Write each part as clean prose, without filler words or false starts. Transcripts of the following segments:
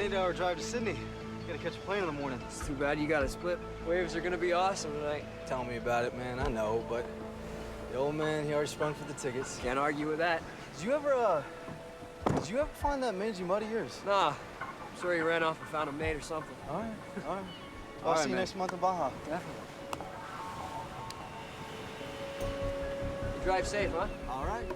an 8-hour drive to Sydney. Gotta catch a plane in the morning. It's too bad you got to split. Waves are gonna be awesome tonight. Tell me about it, man. I know, but the old man, he already sprung for the tickets. Can't argue with that. Did you ever find that mangy mud of yours? Nah, I'm sure he ran off and found a mate or something. All right. All I'll right, see you man. next month in Baja. Definitely. You drive safe, huh? All right.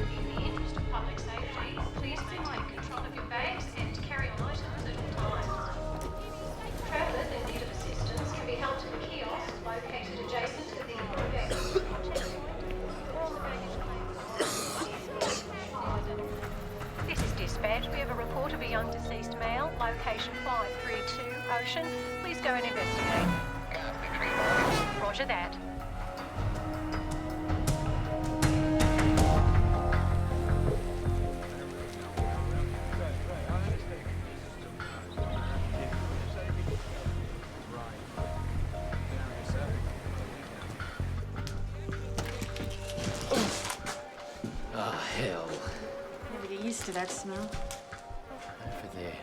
In the interest of public safety, please maintain control of your bags and carry on items at all times. Travellers in need of assistance can be helped in the kiosk located adjacent to the baggage. This is dispatch. We have a report of a young deceased male, location 532 Ocean. Please go and investigate. Roger that. Oh, hell. Never get used to that smell. Over there.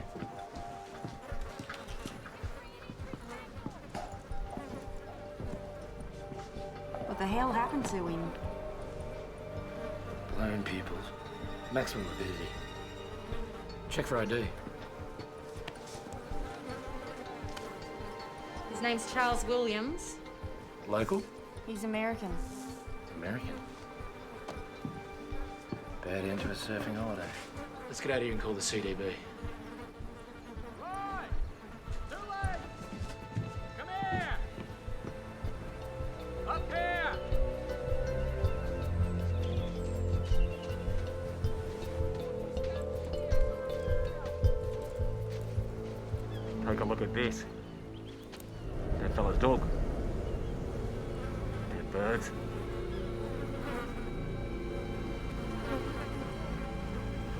What the hell happened to him? Blown pupils. Maximum avidity. Check for ID. His name's Charles Williams. Local? He's American. American. Bad end to a surfing holiday. Let's get out of here and call the CDB. Take a look at this. That fella's dog. Dead birds.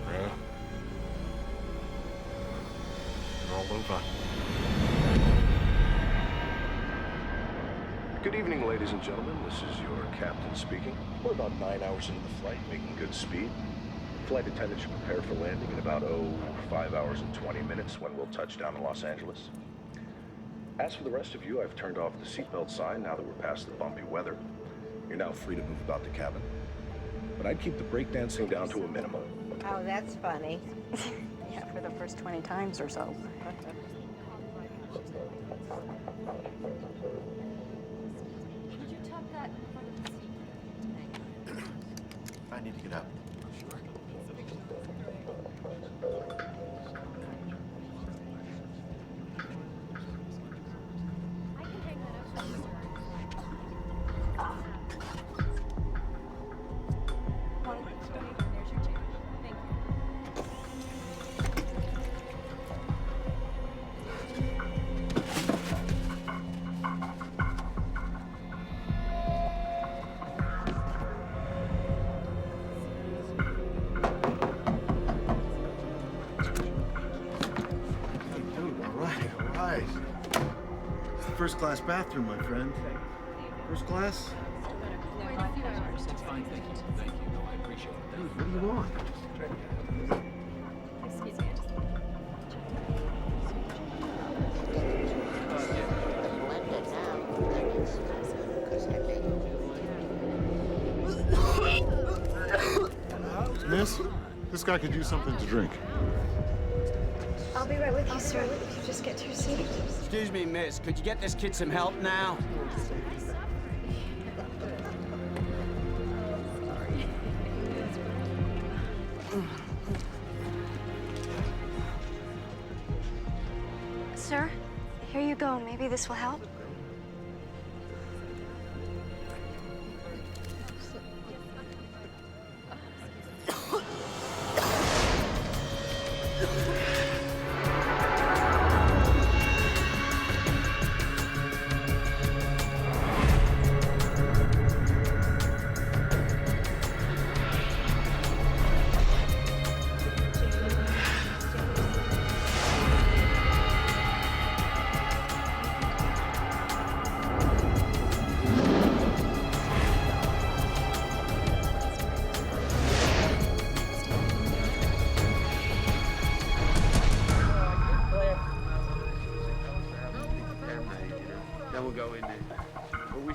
There. They're all over. Good evening, ladies and gentlemen. This is your captain speaking. We're about 9 hours into the flight, making good speed. Flight attendant should prepare for landing in about, 5 hours and 20 minutes when we'll touch down in Los Angeles. As for the rest of you, I've turned off the seatbelt sign now that we're past the bumpy weather. You're now free to move about the cabin. But I'd keep the breakdancing down to a minimum. Oh, that's funny. Yeah, for the first 20 times or so. I need to get up. First class bathroom, my friend. First class? It's fine, thank you. Thank you. No, I appreciate it. Dude, what do you want? Excuse me, Miss, this guy could use something to drink. I'll be right with you, sir. If you just get to your seat. Excuse me, miss. Could you get this kid some help now? Sir, here you go. Maybe this will help.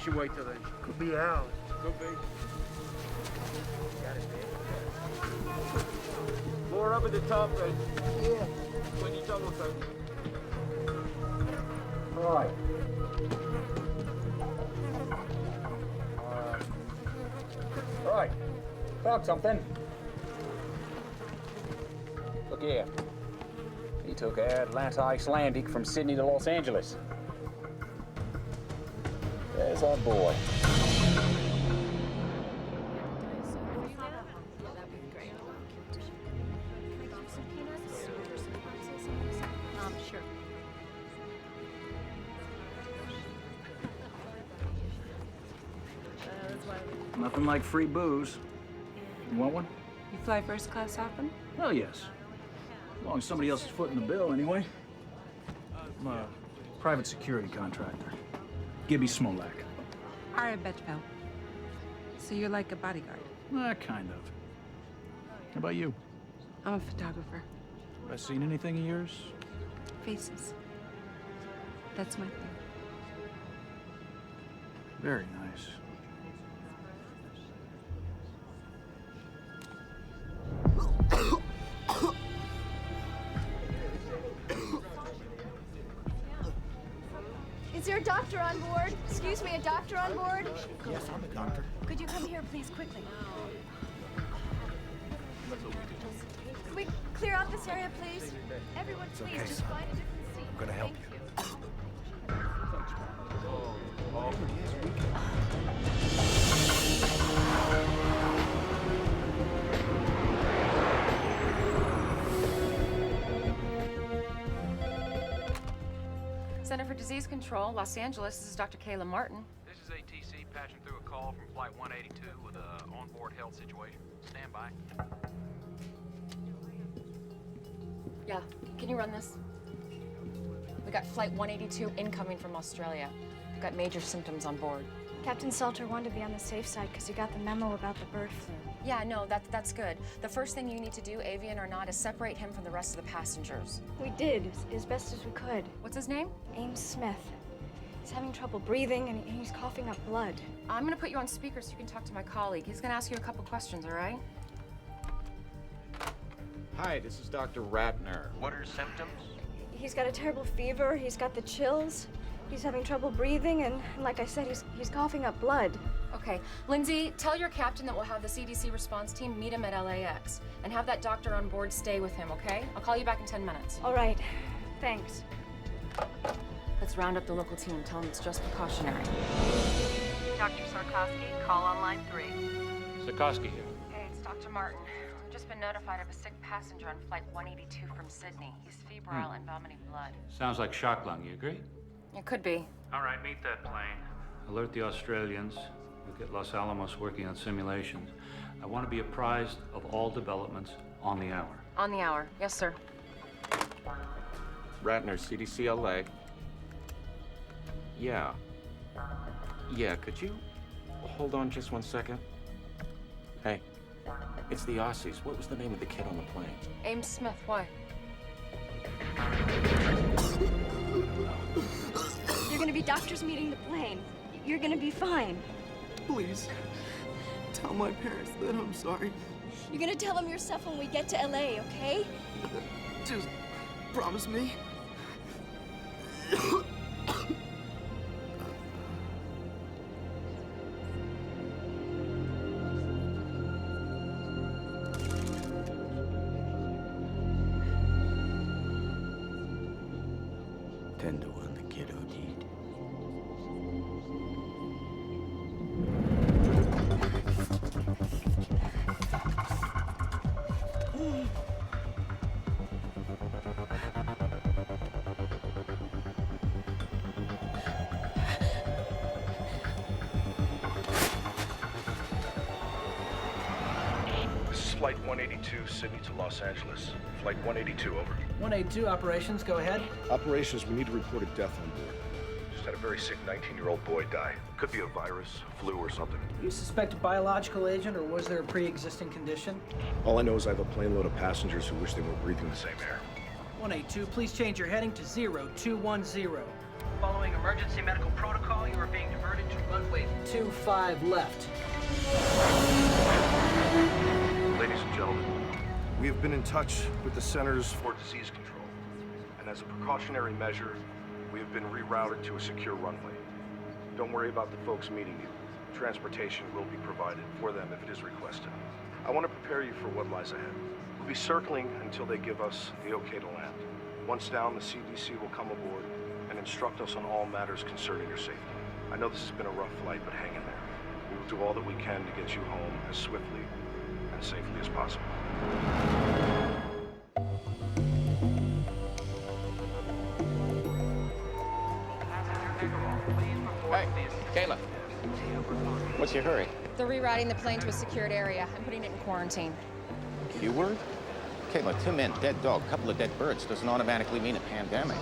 should wait till then. Could be hours. Could be. More up at the top, Red. Yeah. When you double time. All right. All right. Found something. Look here. He took Air Atlanta Icelandic from Sydney to Los Angeles. There's our boy. Sure. Nothing like free booze. You want one? You fly first class often? Well, yes. As long as somebody else is footing the bill, anyway. I'm a private security contractor. Gibby Smolak. Ara Betchville. So you're like a bodyguard? Kind of. How about you? I'm a photographer. Have I seen anything of yours? Faces. That's my thing. Very nice. Is there a doctor on board? Excuse me, a doctor on board? Yes, I'm a doctor. Could you come here, please, quickly? Can we clear out this area, please? Everyone, please, okay, just son. find a different seat. I'm gonna help Thank Center for Disease Control, Los Angeles. This is Dr. Kayla Martin. This is ATC patching through a call from Flight 182 with a onboard health situation. Stand by. Yeah, can you run this? We got Flight 182 incoming from Australia. We've got major symptoms on board. Captain Salter wanted to be on the safe side because he got the memo about the bird flu. Yeah, no, that's good. The first thing you need to do, avian or not, is separate him from the rest of the passengers. We did, as best as we could. What's his name? Ames Smith. He's having trouble breathing and he's coughing up blood. I'm gonna put you on speaker so you can talk to my colleague. He's gonna ask you a couple questions, all right? Hi, this is Dr. Ratner. What are symptoms? He's got a terrible fever, he's got the chills, he's having trouble breathing, and like I said, he's coughing up blood. Okay, Lindsay, tell your captain that we'll have the CDC response team meet him at LAX and have that doctor on board stay with him, okay? I'll call you back in 10 minutes. All right, thanks. Let's round up the local team. Tell them it's just precautionary. Dr. Sarkowski, call on line 3. Sikorsky here. Hey, it's Dr. Martin. We've just been notified of a sick passenger on Flight 182 from Sydney. He's febrile and vomiting blood. Sounds like shock lung, you agree? It could be. All right, meet that plane. Alert the Australians. We'll get Los Alamos working on simulations. I want to be apprised of all developments on the hour. On the hour. Yes, sir. Ratner, CDC LA. Yeah. Yeah, could you hold on just 1 second? Hey, it's the Aussies. What was the name of the kid on the plane? Ames Smith, why? You're gonna be doctors meeting the plane. You're gonna be fine. Please, tell my parents that I'm sorry. You're gonna tell them yourself when we get to LA, okay? Just promise me. Tender when the kid OD'd. This is Flight 182, Sydney to Los Angeles. Flight 182, over. 182 operations, go ahead. Operations, we need to report a death on board. Just had a very sick 19-year-old boy die. Could be a virus, flu, or something. You suspect a biological agent, or was there a pre-existing condition? All I know is I have a plane load of passengers who wish they were breathing the same air. 182, please change your heading to 0210. Following emergency medical protocol, you are being diverted to runway 25 left. Ladies and gentlemen, we have been in touch with the Centers for Disease Control, and as a precautionary measure, we have been rerouted to a secure runway. Don't worry about the folks meeting you. Transportation will be provided for them if it is requested. I want to prepare you for what lies ahead. We'll be circling until they give us the okay to land. Once down, the CDC will come aboard and instruct us on all matters concerning your safety. I know this has been a rough flight, but hang in there. We will do all that we can to get you home as swiftly and safely as possible. Hey, Kayla. What's your hurry? They're rerouting the plane to a secured area. I'm putting it in quarantine. Q-word? Kayla, 2 men, dead dog, couple of dead birds doesn't automatically mean a pandemic.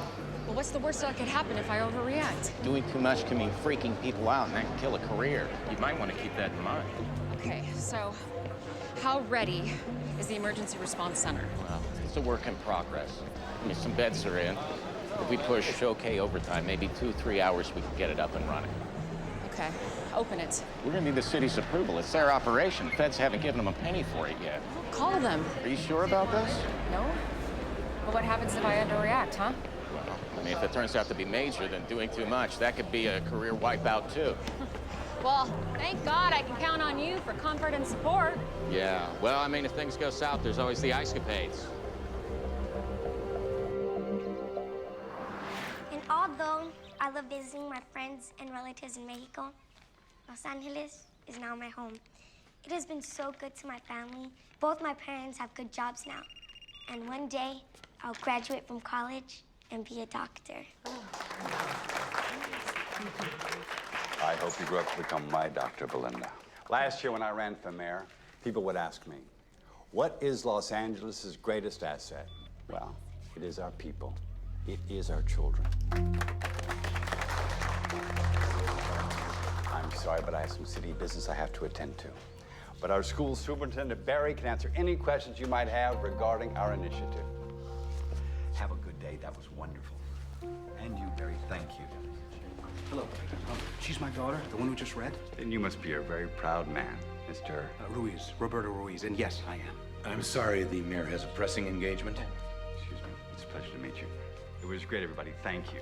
Well, what's the worst that could happen if I overreact? Doing too much can mean freaking people out, and that can kill a career. You might want to keep that in mind. Okay, so how ready is the emergency response center? Well, it's a work in progress. I mean, some beds are in. If we push okay overtime, maybe 2-3 hours, we can get it up and running. Okay, open it. We're gonna need the city's approval. It's their operation. Feds haven't given them a penny for it yet. Call them. Are you sure about this? No? But what happens if I underreact, huh? Well, I mean, if it turns out to be major, then doing too much, that could be a career wipeout, too. Well, thank God I can count on you for comfort and support. Yeah, well, I mean, if things go south, there's always the ice-capades. And although I love visiting my friends and relatives in Mexico, Los Angeles is now my home. It has been so good to my family. Both my parents have good jobs now. And one day, I'll graduate from college and be a doctor. I hope you grow up to become my Dr. Belinda. Last year when I ran for mayor, people would ask me, what is Los Angeles' greatest asset? Well, it is our people. It is our children. I'm sorry, but I have some city business I have to attend to. But our school superintendent, Barry, can answer any questions you might have regarding our initiative. Have a good day. That was wonderful. And you, Barry, thank you. Hello. She's my daughter, the one who just read? Then you must be a very proud man, Mr. Ruiz, Roberto Ruiz, and yes, I am. I'm sorry, the mayor has a pressing engagement. Excuse me. It's a pleasure to meet you. It was great, everybody. Thank you.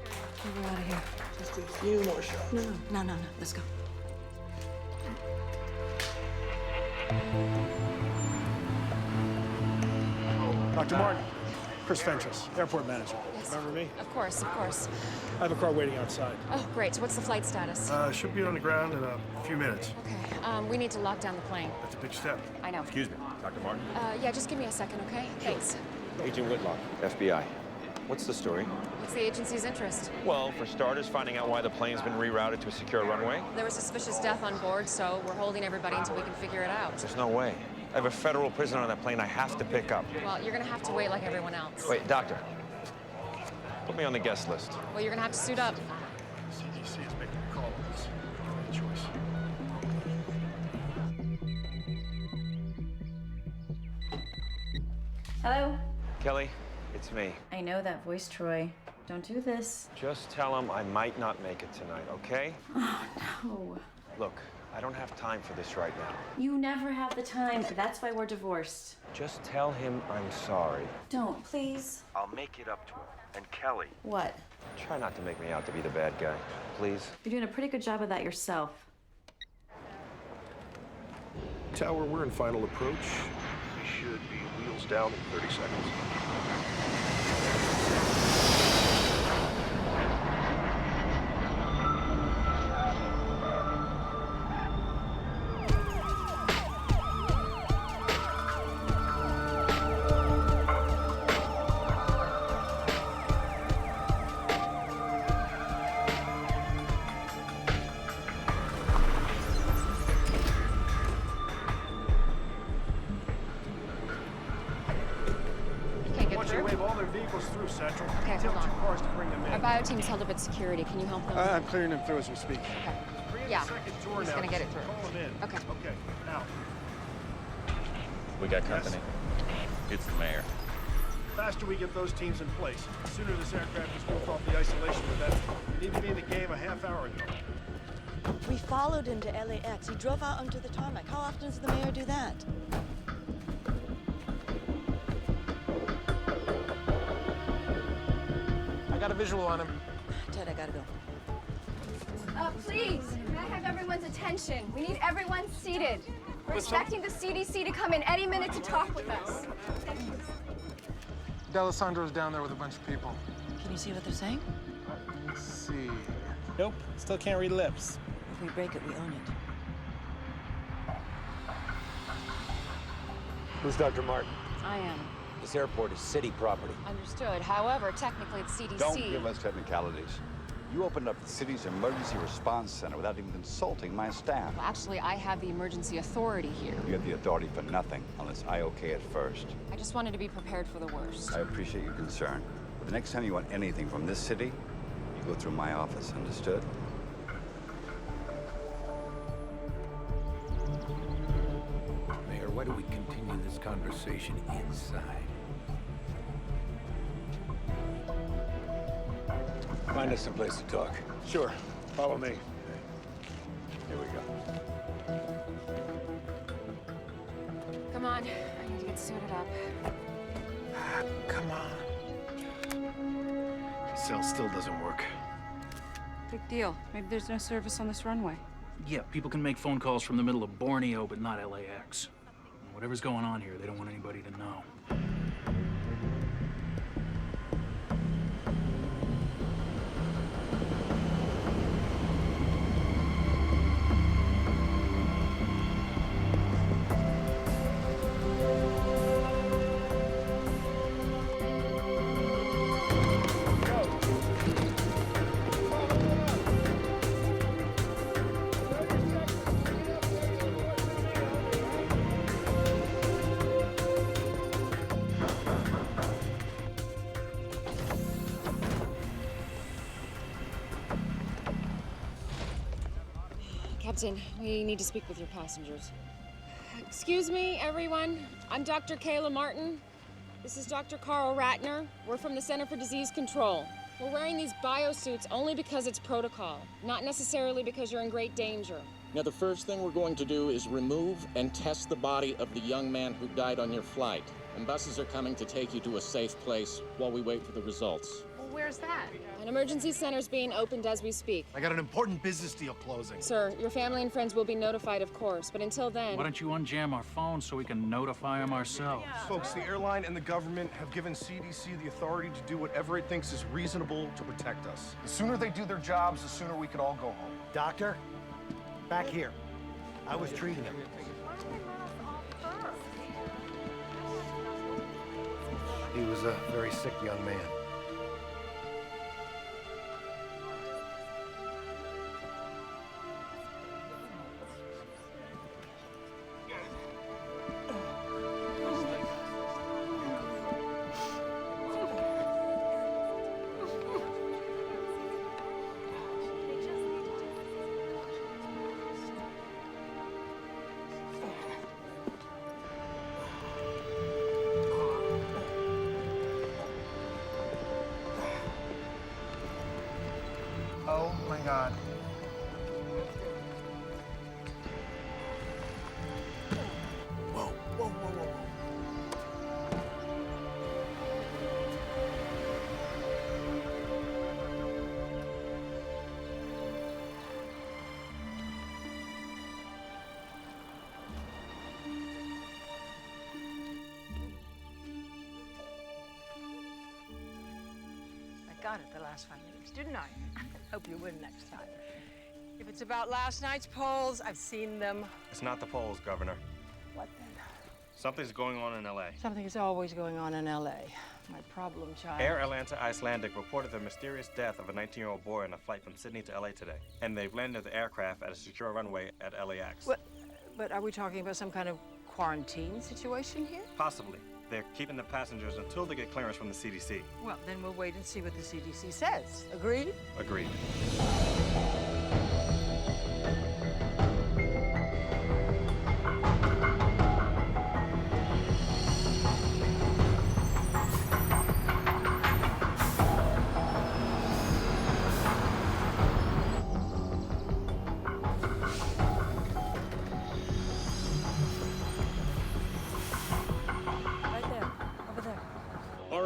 We're out of here. Just a few more shots. No. Let's go. Dr. Martin, Chris Fentress, airport manager. Yes. Remember me? Of course. I have a car waiting outside. Oh, great. So what's the flight status? Should be on the ground in a few minutes. Okay. We need to lock down the plane. That's a big step. I know. Excuse me, Dr. Martin? Yeah, just give me a second, okay? Thanks. Agent Whitlock, FBI. What's the story? What's the agency's interest? Well, for starters, finding out why the plane's been rerouted to a secure runway. There was suspicious death on board, so we're holding everybody until we can figure it out. There's no way. I have a federal prisoner on that plane I have to pick up. Well, you're gonna have to wait like everyone else. Wait, doctor. Put me on the guest list. Well, you're gonna have to suit up. CDC is making a call on this. Give me a choice. Hello? Kelly, it's me. I know that voice, Troy. Don't do this. Just tell him I might not make it tonight, okay? Oh, no. Look, I don't have time for this right now. You never have the time. That's why we're divorced. Just tell him I'm sorry. Don't, please. I'll make it up to him. And Kelly. What? Try not to make me out to be the bad guy, please. You're doing a pretty good job of that yourself. Tower, we're in final approach. We should be wheels down in 30 seconds. Through Central. Okay, hold on. 2 cars to bring them in. Our bio team's held up at security. Can you help them? I'm clearing them through as we speak. Okay. Yeah. He's gonna get it through. Call them in. Okay. Okay, now. We got company. It's the mayor. The faster we get those teams in place, the sooner this aircraft is moved off the isolation, the better. We need to be in the game a half hour ago. We followed him to LAX. He drove out onto the tarmac. How often does the mayor do that? I got a visual on him. Ted, I gotta go. Please, may I have everyone's attention? We need everyone seated. We're expecting the CDC to come in any minute to talk with us. D'Alessandro's down there with a bunch of people. Can you see what they're saying? Let's see. Nope, still can't read lips. If we break it, we own it. Who's Dr. Martin? I am. This airport is city property. Understood. However, technically it's CDC. Don't give us technicalities. You opened up the city's emergency response center without even consulting my staff. Well, actually, I have the emergency authority here. You have the authority for nothing unless I okay it first. I just wanted to be prepared for the worst. I appreciate your concern. But the next time you want anything from this city, you go through my office, understood? Mayor, why do we continue this conversation inside? Find us some place to talk. Sure. Follow me. Here we go. Come on. I need to get suited up. Come on. Cell still doesn't work. Big deal. Maybe there's no service on this runway. Yeah, people can make phone calls from the middle of Borneo, but not LAX. Whatever's going on here, they don't want anybody to know. Captain, we need to speak with your passengers. Excuse me, everyone. I'm Dr. Kayla Martin. This is Dr. Carl Ratner. We're from the Center for Disease Control. We're wearing these biosuits only because it's protocol, not necessarily because you're in great danger. Now, the first thing we're going to do is remove and test the body of the young man who died on your flight. And buses are coming to take you to a safe place while we wait for the results. Well, where's that? An emergency center's being opened as we speak. I got an important business deal closing. Sir, your family and friends will be notified, of course, but until then... Why don't you unjam our phones so we can notify them ourselves? Folks, the airline and the government have given CDC the authority to do whatever it thinks is reasonable to protect us. The sooner they do their jobs, the sooner we can all go home. Doctor, back here. I was treating him. He was a very sick young man. Oh my God. Whoa, whoa, whoa, whoa, whoa. I got it the last 5 minutes, didn't I? Hope you win next time. If it's about last night's polls, I've seen them. It's not the polls, Governor. What then? Something's going on in L.A. Something is always going on in L.A. My problem child. Air Atlanta Icelandic reported the mysterious death of a 19-year-old boy on a flight from Sydney to L.A. today. And they've landed the aircraft at a secure runway at LAX. But are we talking about some kind of quarantine situation here? Possibly. They're keeping the passengers until they get clearance from the CDC. Well, then we'll wait and see what the CDC says. Agreed? Agreed.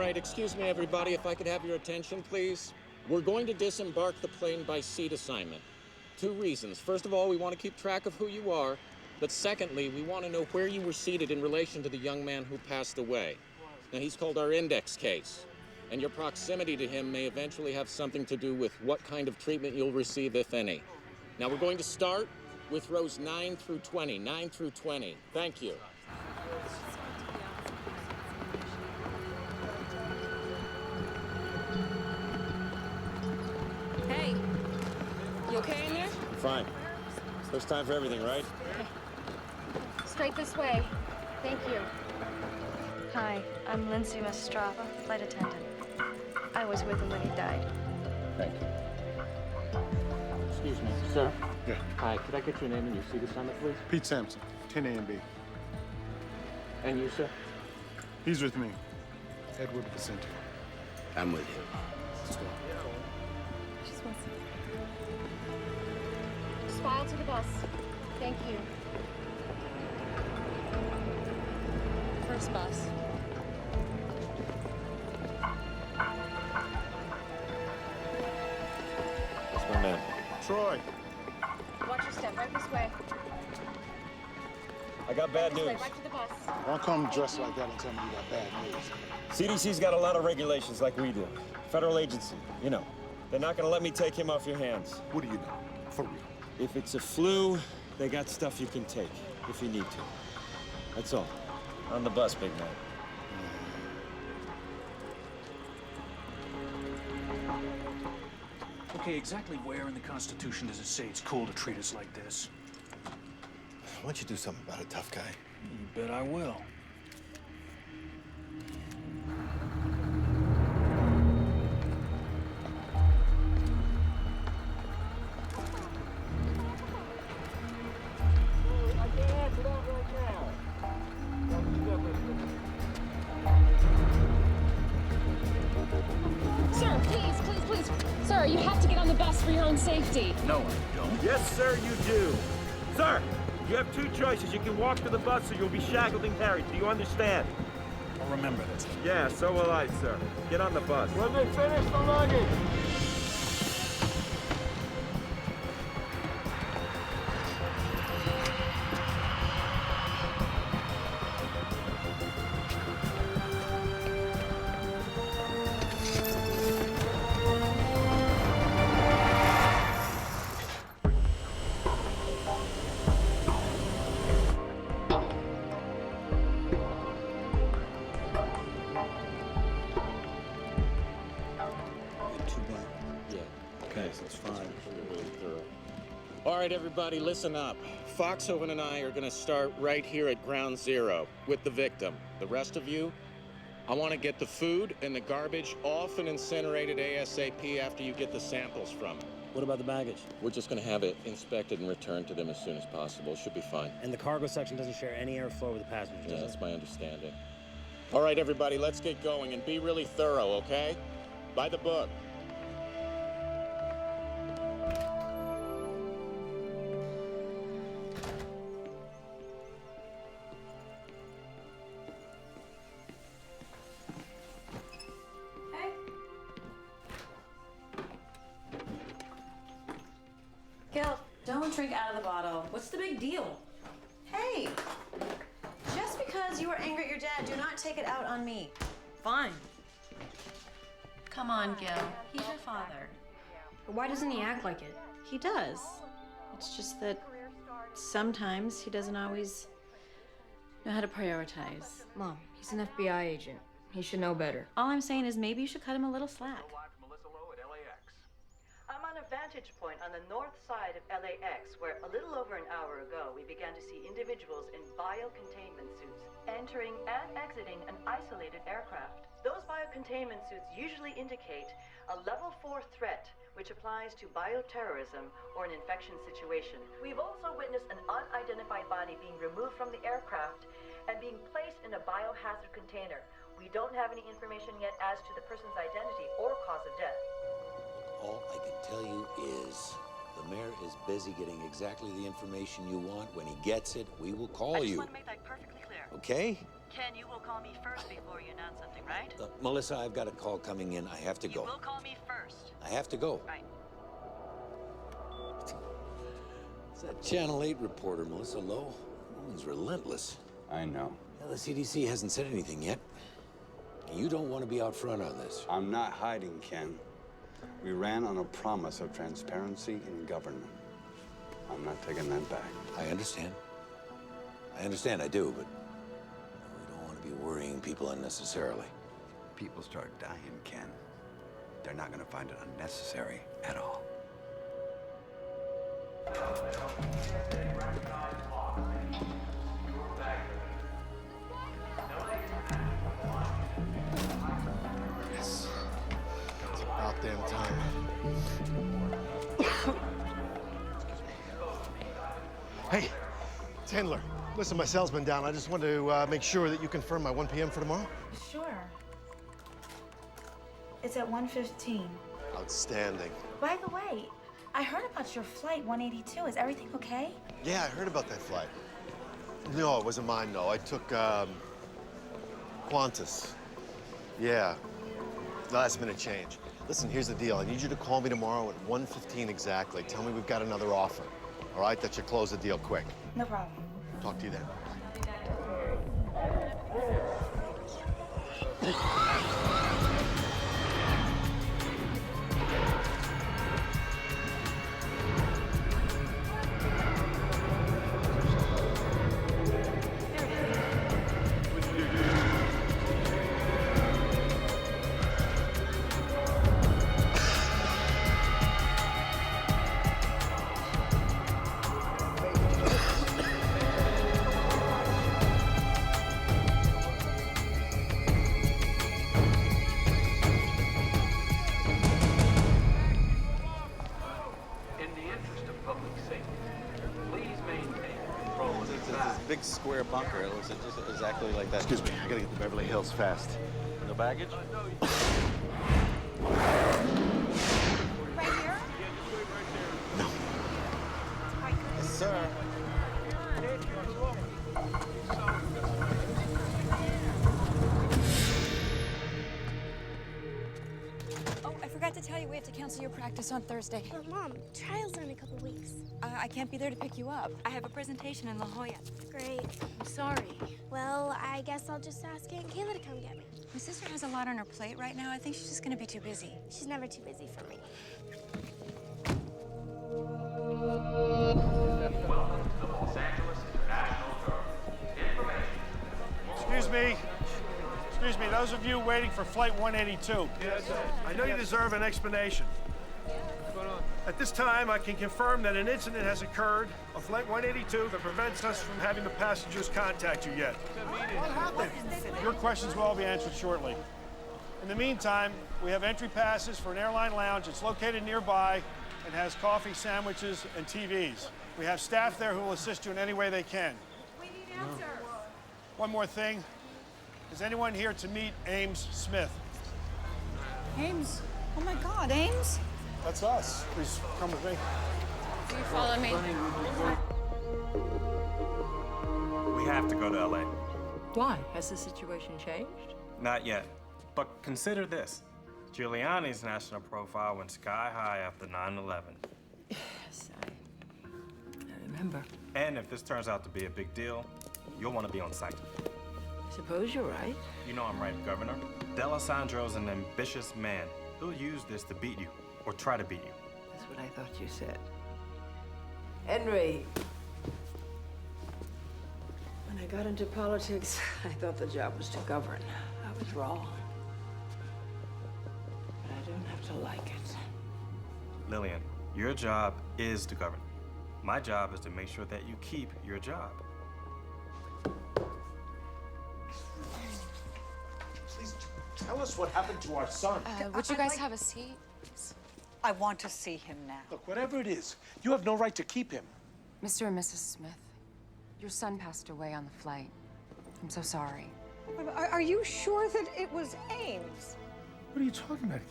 right, excuse me, everybody, if I could have your attention, please. We're going to disembark the plane by seat assignment. 2 reasons. First of all, we want to keep track of who you are. But secondly, we want to know where you were seated in relation to the young man who passed away. Now, he's called our index case. And your proximity to him may eventually have something to do with what kind of treatment you'll receive, if any. Now, we're going to start with rows 9 through 20. 9 through 20. Thank you. Hey, you okay in there? Fine. First time for everything, right? Straight this way. Thank you. Hi, I'm Lindsay Mastrava, flight attendant. I was with him when he died. Thank you. Excuse me, sir. Yeah. Hi, could I get your name and your seat assignment, please? Pete Sampson, 10 A and B. And you, sir? He's with me. Edward Vicente. I'm with you. Let's go. Just file to the bus. Thank you. First bus. That's my man. Troy. Watch your step. Right this way. I got bad This way, news. back to the bus. Don't come dressed like that and tell me you got bad news. CDC's got a lot of regulations like we do. Federal agency, you know. They're not gonna let me take him off your hands. What do you know? For real. If it's a flu, they got stuff you can take if you need to. That's all. On the bus, big man. Okay, exactly where in the Constitution does it say it's cool to treat us like this? Why don't you do something about it, tough guy? You bet I will. Sir, please. Sir, you have to get on the bus for your own safety. No, I don't. Yes, sir, you do. Sir, you have 2 choices. You can walk to the bus or you'll be shackled and carried. Do you understand? I'll remember this. Yeah, so will I, sir. Get on the bus. When they finish the luggage. All right, everybody, listen up. Foxhoven and I are going to start right here at ground zero with the victim. The rest of you, I want to get the food and the garbage off and incinerated ASAP after you get the samples from it. What about the baggage? We're just going to have it inspected and returned to them as soon as possible. Should be fine. And the cargo section doesn't share any airflow with the passengers, Yeah, does that's it? my understanding. All right, everybody, let's get going and be really thorough, okay? By the book. Gil, don't drink out of the bottle. What's the big deal? Hey! Just because you were angry at your dad, do not take it out on me. Fine. Come on, Gil. He's your father. Why doesn't he act like it? He does. It's just that sometimes he doesn't always know how to prioritize. Mom, he's an FBI agent. He should know better. All I'm saying is maybe you should cut him a little slack. I'm on a vantage point on the north side of LAX, where a little over an hour ago, we began to see individuals in biocontainment suits entering and exiting an isolated aircraft. Those biocontainment suits usually indicate a level 4 threat, which applies to bioterrorism or an infection situation. We've also witnessed an unidentified body being removed from the aircraft and being placed in a biohazard container. We don't have any information yet as to the person's identity or cause of death. All I can tell you is the mayor is busy getting exactly the information you want. When he gets it, we will call I just you. want to make that perfectly clear. Okay? Ken, you will call me first before you announce something, right? Melissa, I've got a call coming in. I have to go. You will call me first. I have to go. Right. It's that Channel 8 reporter, Melissa Lowe. Woman's relentless. I know. Now, the CDC hasn't said anything yet. You don't want to be out front on this. I'm not hiding, Ken. We ran on a promise of transparency in government. I'm not taking that back. I understand. I do, but we don't want to be worrying people unnecessarily. People start dying, Ken. They're not going to find it unnecessary at all. Yes. It's about damn time. Hey, it's Handler. Listen, my cell's been down. I just wanted to make sure that you confirm my 1 p.m. for tomorrow. Sure. It's at 1:15. Outstanding. By the way, I heard about your flight 182. Is everything okay? Yeah, I heard about that flight. No, it wasn't mine, though. I took Qantas. Yeah, last minute change. Listen, here's the deal. I need you to call me tomorrow at 1:15 exactly. Tell me we've got another offer. All right, that should close the deal quick. No problem. Talk to you then. Big square bunker. It looks just exactly like that. Excuse me, I gotta get to Beverly Hills fast. No baggage? Right here? No. Yes, sir. Oh, I forgot to tell you we have to cancel your practice on Thursday. But Mom, trial's in a couple weeks. I can't be there to pick you up. I have a presentation in La Jolla. Great. I'm sorry. Well, I guess I'll just ask Aunt Kayla to come get me. My sister has a lot on her plate right now. I think she's just gonna be too busy. She's never too busy for me. Excuse me. Excuse me, those of you waiting for Flight 182. I know you deserve an explanation. At this time, I can confirm that an incident has occurred on Flight 182 that prevents us from having the passengers contact you yet. What happened? Your questions will all be answered shortly. In the meantime, we have entry passes for an airline lounge. It's located nearby and has coffee, sandwiches, and TVs. We have staff there who will assist you in any way they can. We need answers. One more thing. Is anyone here to meet Ames Smith? Ames? Oh my God, Ames? That's us. Please come with me. Do you follow me? We have to go to LA. Why? Has the situation changed? Not yet. But consider this. Giuliani's national profile went sky high after 9/11. Yes, I remember. And if this turns out to be a big deal, you'll want to be on site. I suppose you're right. You know I'm right, Governor. D'Alessandro's an ambitious man. He'll use this to beat you, or try to beat you. That's what I thought you said. Henry, when I got into politics, I thought the job was to govern. I was wrong. But I don't have to like it. Lillian, your job is to govern. My job is to make sure that you keep your job. Please tell us what happened to our son. Would you guys have a seat? I want to see him now. Look, whatever it is, you have no right to keep him. Mr. and Mrs. Smith, your son passed away on the flight. I'm so sorry. Are you sure that it was Ames? What are you talking about?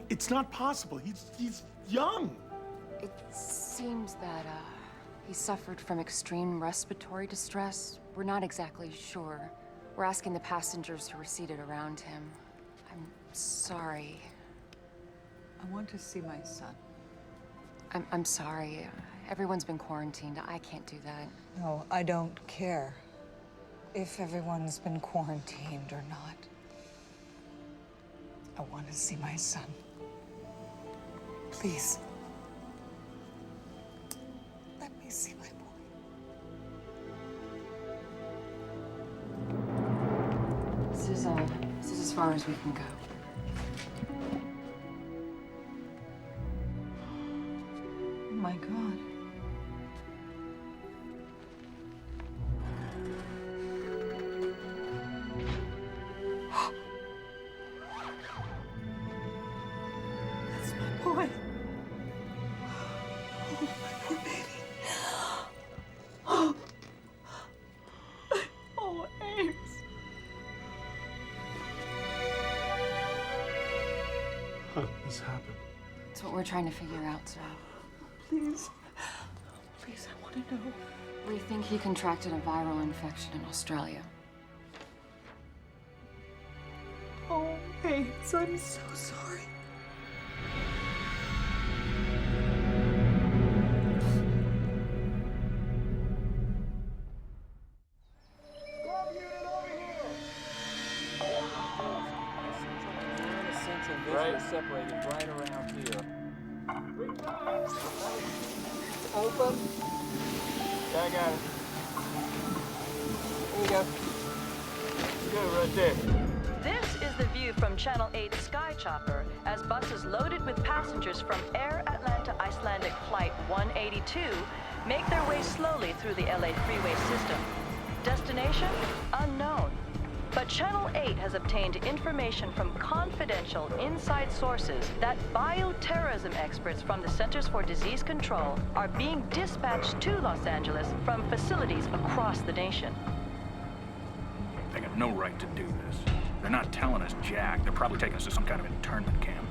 It's not possible. He's young. It seems that he suffered from extreme respiratory distress. We're not exactly sure. We're asking the passengers who were seated around him. I I'm sorry. I want to see my son. I'm sorry. Everyone's been quarantined. I can't do that. No, I don't care if everyone's been quarantined or not. I want to see my son. Please. Let me see my boy. This is as far as we can go. Oh my God. That's my boy. Oh, my poor baby. Oh, Ames. How did this happen? It's what we're trying to figure out, sir. Please. Please, I want to know. We think he contracted a viral infection in Australia. Oh, Ames, I'm so sorry. Right, separated right around here. Open. Yeah, I got it. There you go. Good, right there. This is the view from Channel 8 Sky Chopper as buses loaded with passengers from Air Atlanta Icelandic Flight 182 make their way slowly through the LA freeway system. Destination? Unknown. But Channel 8 has obtained information from confidential inside sources that bioterrorism experts from the Centers for Disease Control are being dispatched to Los Angeles from facilities across the nation. They got no right to do this. They're not telling us jack. They're probably taking us to some kind of internment camp.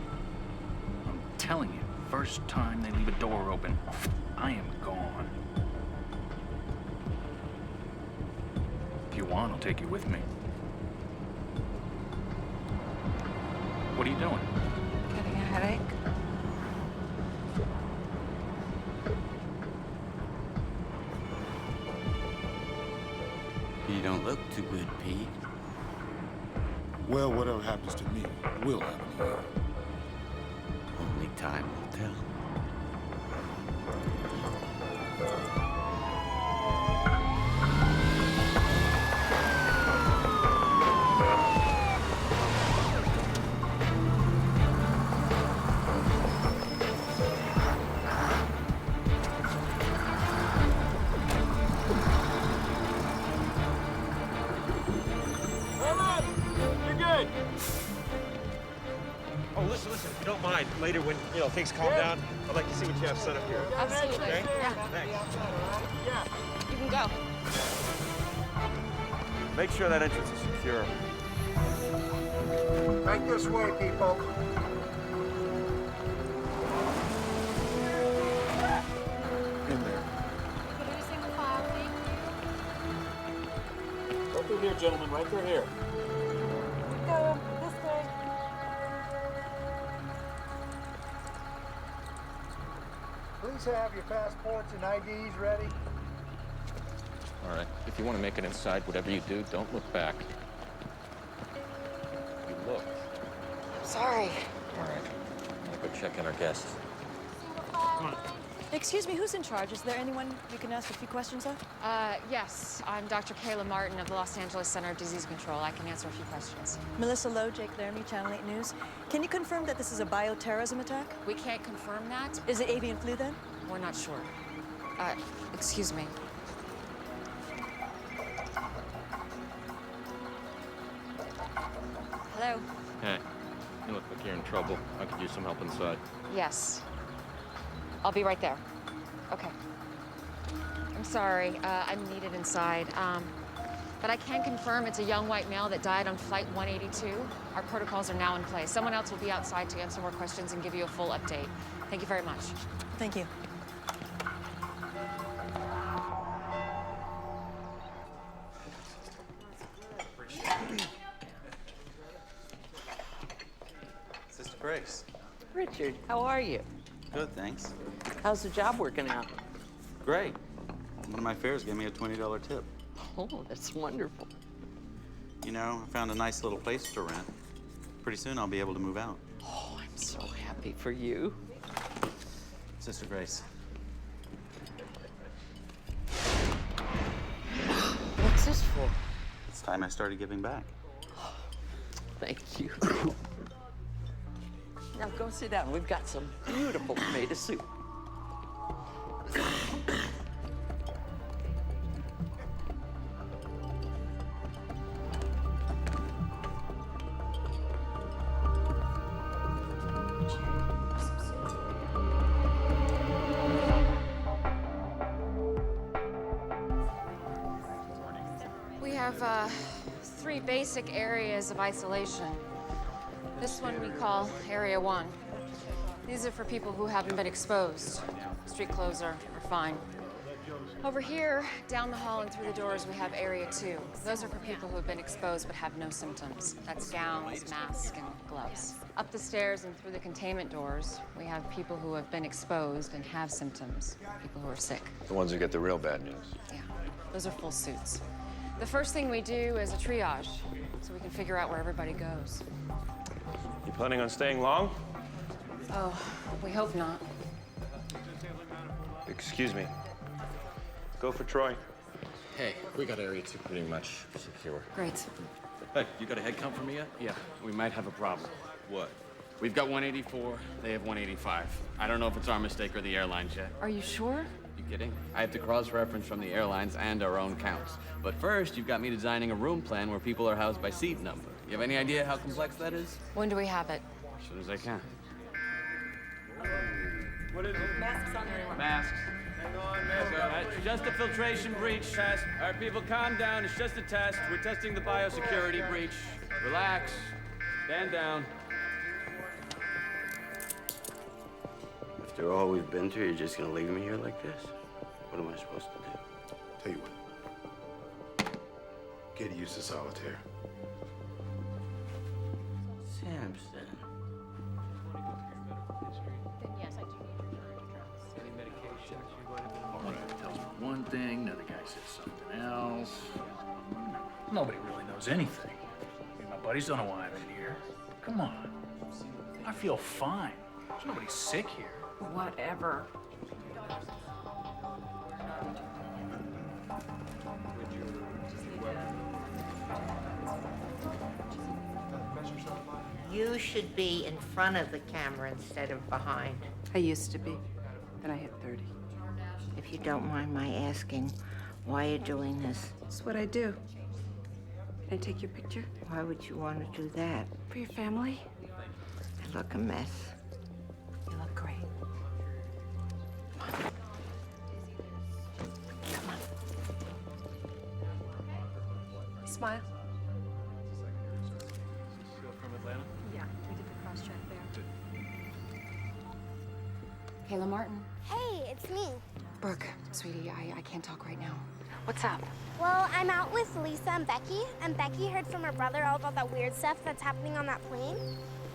I'm telling you, first time they leave a door open, I am gone. If you want, I'll take you with me. What are you doing? Getting a headache? You don't look too good, Pete. Well, whatever happens to me will happen to you. Only time will tell. Oh, listen, if you don't mind, later when, things calm down, I'd like to see what you have set up here. Absolutely. Okay? Yeah. Thanks. You can go. Make sure that entrance is secure. Right this way, people. In there. Right through here, gentlemen, right through here. Go this way. Please have your passports and IDs ready. All right. If you want to make it inside, whatever you do, don't look back. You look. Sorry. All right. I'll go check in our guests. Come on. Excuse me, who's in charge? Is there anyone you can ask a few questions of? Yes. I'm Dr. Kayla Martin of the Los Angeles Center of Disease Control. I can answer a few questions. Melissa Lowe, Jake Laramie, Channel 8 News. Can you confirm that this is a bioterrorism attack? We can't confirm that. Is it avian flu then? We're not sure. Excuse me. Hello? Hey, you look like you're in trouble. I could use some help inside. Yes. I'll be right there. Okay. I'm sorry. I'm needed inside. But I can confirm it's a young white male that died on Flight 182. Our protocols are now in place. Someone else will be outside to answer more questions and give you a full update. Thank you very much. Thank you. Grace. Richard, how are you? Good, thanks. How's the job working out? Great. One of my fares gave me a $20 tip. Oh, that's wonderful. You know, I found a nice little place to rent. Pretty soon I'll be able to move out. Oh, I'm so happy for you. Sister Grace. What's this for? It's time I started giving back. Thank you. Now go sit down. We've got some beautiful tomato soup. We have 3 basic areas of isolation. This one we call Area 1. These are for people who haven't been exposed. Street clothes are fine. Over here, down the hall and through the doors, we have Area 2. Those are for people who have been exposed but have no symptoms. That's gowns, masks, and gloves. Up the stairs and through the containment doors, we have people who have been exposed and have symptoms, people who are sick. The ones who get the real bad news. Yeah, those are full suits. The first thing we do is a triage, so we can figure out where everybody goes. You planning on staying long? Oh, we hope not. Excuse me. Go for Troy. Hey, we got Area 2 pretty much secure. Great. Hey, you got a head count for me yet? Yeah, we might have a problem. What? We've got 184, they have 185. I don't know if it's our mistake or the airlines yet. Are you sure? You kidding? I have to cross-reference from the airlines and our own counts. But first, you've got me designing a room plan where people are housed by seat number. You have any idea how complex that is? When do we have it? As soon as I can. What is it? Masks on everyone. Masks. Hang on, It's just a filtration breach test. All right, people, calm down. It's just a test. We're testing the biosecurity breach. Relax. Stand down. After all we've been through, you're just gonna leave me here like this? What am I supposed to do? Tell you what. Get used to solitaire. Samson. Yes, I do need your current address. Any medication? One guy tells me one thing, another guy says something else. Nobody really knows anything. I mean, my buddies don't know why I'm in here. Come on. I feel fine. There's nobody sick here. Whatever. You should be in front of the camera instead of behind. I used to be. Then I hit 30. If you don't mind my asking, why you're doing this? It's what I do. Can I take your picture? Why would you want to do that? For your family? I look a mess. You look great. Come on. Smile. From Atlanta? Yeah, we did the cross-check there. Kayla Martin. Hey, it's me. Brooke, sweetie, I can't talk right now. What's up? Well, I'm out with Lisa and Becky heard from her brother all about that weird stuff that's happening on that plane.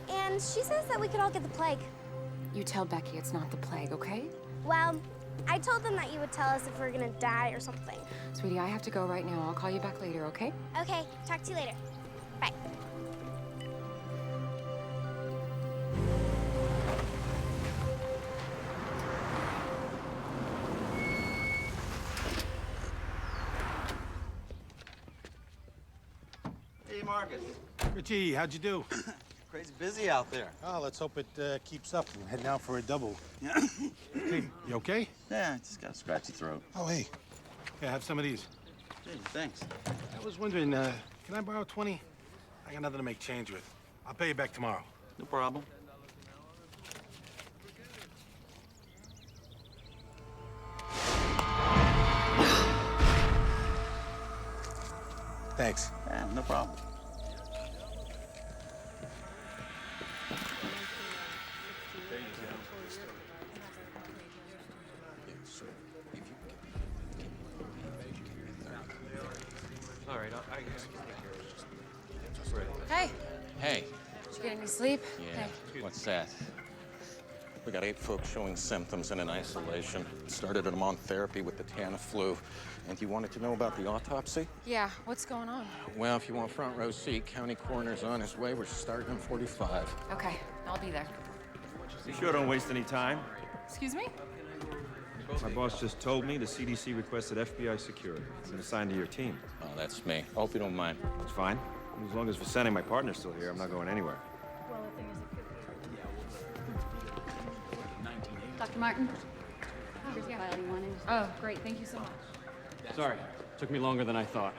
And she says that we could all get the plague. You tell Becky it's not the plague, okay? Well, I told them that you would tell us if we're gonna die or something. Sweetie, I have to go right now. I'll call you back later, okay? Okay, talk to you later. Bye. Hey, Marcus. Richie, how'd you do? Crazy busy out there. Oh, let's hope it keeps up. I'm heading out for a double. Hey, you okay? Yeah, I just got a scratchy throat. Oh, hey. Yeah, have some of these. Hey, thanks. I was wondering, can I borrow 20? I got nothing to make change with. I'll pay you back tomorrow. No problem. Thanks. Yeah, no problem. All right, I guess. Hey. Hey, Get any sleep? Yeah. What's that? We got 8 folks showing symptoms and in isolation. Started them on therapy with the Tamiflu. And you wanted to know about the autopsy? Yeah, what's going on? Well, if you want front row seat, county coroner's on his way. We're starting in 45. Okay, I'll be there. You sure don't waste any time. Excuse me? My boss just told me the CDC requested FBI security. It's been assigned to your team. Oh, that's me. Hope you don't mind. It's fine. As long as Vincent, my partner's still here, I'm not going anywhere. Dr. Martin? Here's the file you wanted. Oh, great. Thank you so much. Sorry, took me longer than I thought.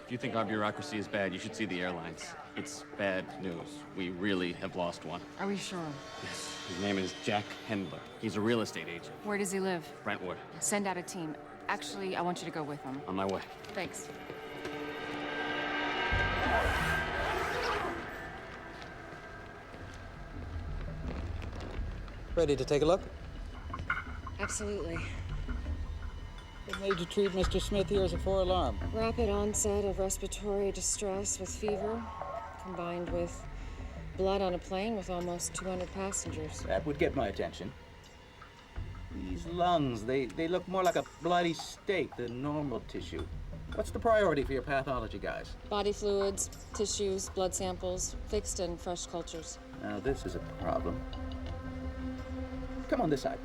If you think our bureaucracy is bad, you should see the airlines. It's bad news. We really have lost one. Are we sure? Yes. His name is Jack Hendler. He's a real estate agent. Where does he live? Brentwood. Send out a team. Actually, I want you to go with him. On my way. Thanks. Ready to take a look? Absolutely. What made you treat Mr. Smith here as a 4-alarm? Rapid onset of respiratory distress with fever, combined with blood on a plane with almost 200 passengers. That would get my attention. These lungs, they look more like a bloody steak than normal tissue. What's the priority for your pathology guys? Body fluids, tissues, blood samples, fixed and fresh cultures. Now this is a problem. Come on this side.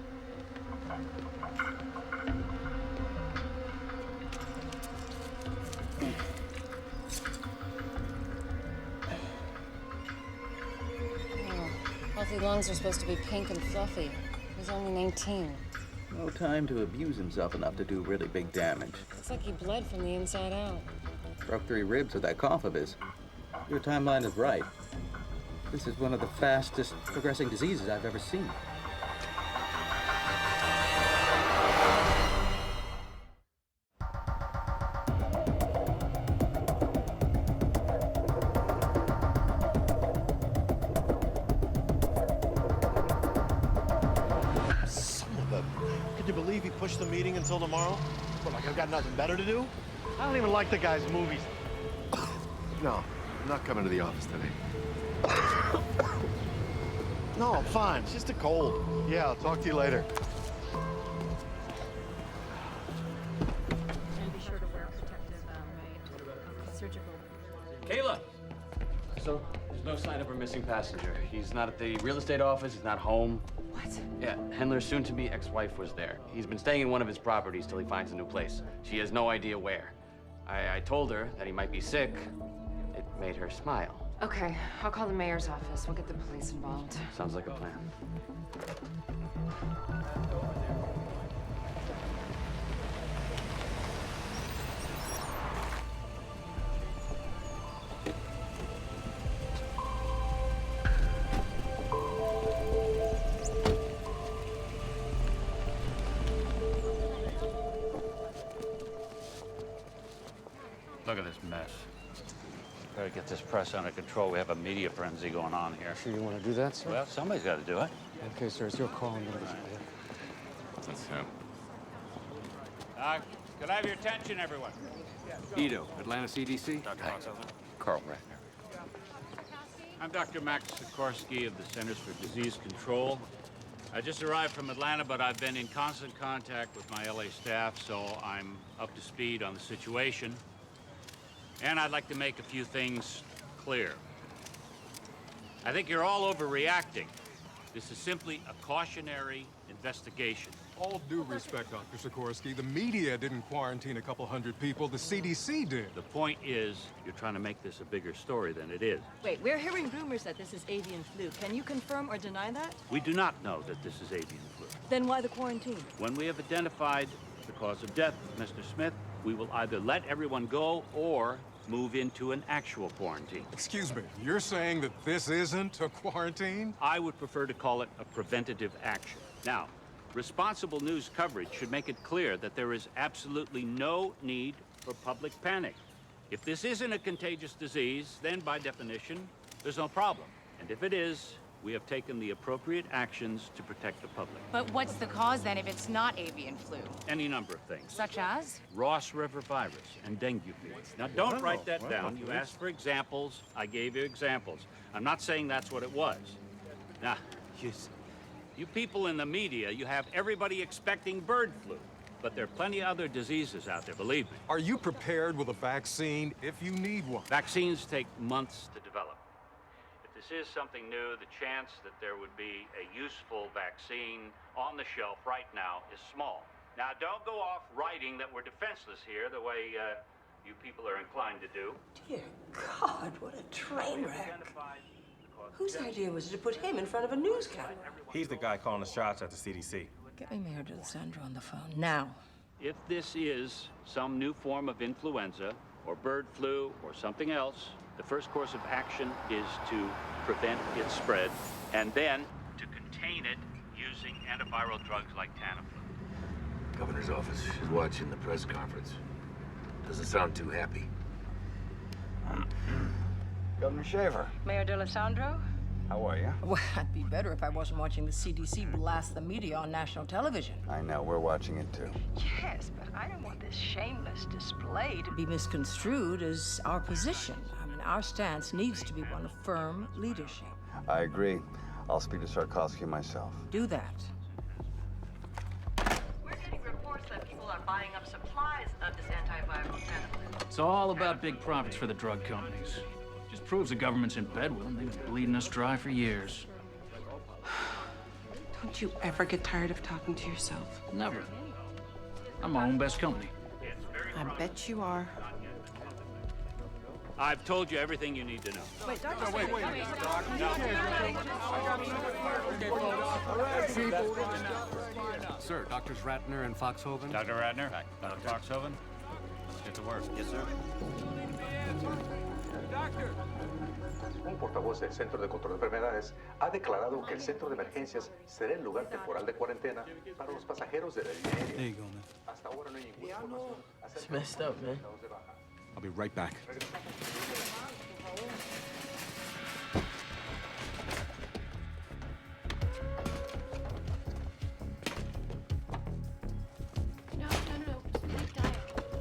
Healthy lungs are supposed to be pink and fluffy. He's only 19. No time to abuse himself enough to do really big damage. Looks like he bled from the inside out. Broke 3 ribs with that cough of his. Your timeline is right. This is one of the fastest progressing diseases I've ever seen. Can you believe he pushed the meeting until tomorrow? What, like I've got nothing better to do? I don't even like the guy's movies. No, I'm not coming to the office today. No, I'm fine. It's just a cold. Yeah, I'll talk to you later. And be sure to wear protective surgical. Kayla! So, there's no sign of her missing passenger. He's not at the real estate office, he's not home. What? Yeah, Hendler's soon-to-be ex-wife was there. He's been staying in one of his properties till he finds a new place. She has no idea where. I told her that he might be sick. It made her smile. Okay, I'll call the mayor's office. We'll get the police involved. Sounds like a plan. Look at this mess. Better get this press under control. We have a media frenzy going on here. Sure you want to do that, sir? Well, somebody's got to do it. Okay, sir, it's your call. I'm going to That's him. Could I have your attention, everyone? Ito, Atlanta CDC. Carl Ratner. I'm Dr. Max Sikorsky of the Centers for Disease Control. I just arrived from Atlanta, but I've been in constant contact with my LA staff, so I'm up to speed on the situation. And I'd like to make a few things clear. I think you're all overreacting. This is simply a cautionary investigation. All due respect, Dr. Sikorsky, the media didn't quarantine a couple hundred people, the CDC did. The point is, you're trying to make this a bigger story than it is. Wait, we're hearing rumors that this is avian flu. Can you confirm or deny that? We do not know that this is avian flu. Then why the quarantine? When we have identified the cause of death of Mr. Smith, we will either let everyone go or move into an actual quarantine. Excuse me, you're saying that this isn't a quarantine? I would prefer to call it a preventative action. Now, responsible news coverage should make it clear that there is absolutely no need for public panic. If this isn't a contagious disease, then by definition, there's no problem. And if it is, we have taken the appropriate actions to protect the public. But what's the cause then if it's not avian flu? Any number of things. Such as? Ross River virus and dengue fever. Now, don't write that down. You asked for examples. I gave you examples. I'm not saying that's what it was. Now, you people in the media, you have everybody expecting bird flu. But there are plenty of other diseases out there, believe me. Are you prepared with a vaccine if you need one? Vaccines take months to develop. If this is something new, the chance that there would be a useful vaccine on the shelf right now is small. Now, don't go off writing that we're defenseless here the way you people are inclined to do. Dear God, what a train wreck. Whose idea was it to put him in front of a news camera? He's the guy calling the shots at the CDC. Get me Mayor D'Alessandro on the phone, now. If this is some new form of influenza or bird flu or something else, the first course of action is to prevent its spread and then to contain it using antiviral drugs like Tamiflu. Governor's office is watching the press conference. Doesn't sound too happy. Governor Shaver, Mayor D'Alessandro? how are you? Well, I'd be better if I wasn't watching the CDC blast the media on national television. I know, we're watching it too. Yes, but I don't want this shameless display to be misconstrued as our position. I mean, our stance needs to be one of firm leadership. I agree. I'll speak to Sarkovsky myself. Do that. We're getting reports that people are buying up supplies of this antiviral Tamiflu. It's all about big profits for the drug companies. Just proves the government's in bed with them. They've been bleeding us dry for years. Don't you ever get tired of talking to yourself? Never. I'm my own best company. I bet you are. I've told you everything you need to know. Wait, Doctor, wait. Sir, Doctors Ratner and Foxhoven. Dr. Ratner, Dr. Foxhoven, let's get to work. Yes, sir. Un portavoz del Centro de Control de Enfermedades ha declarado que el centro de emergencias será el lugar temporal de cuarentena para los pasajeros de la línea aérea. There you go, man. Hasta ahora no hay ninguna información acerca It's messed up, man. I'll be right back. No. Leave diet.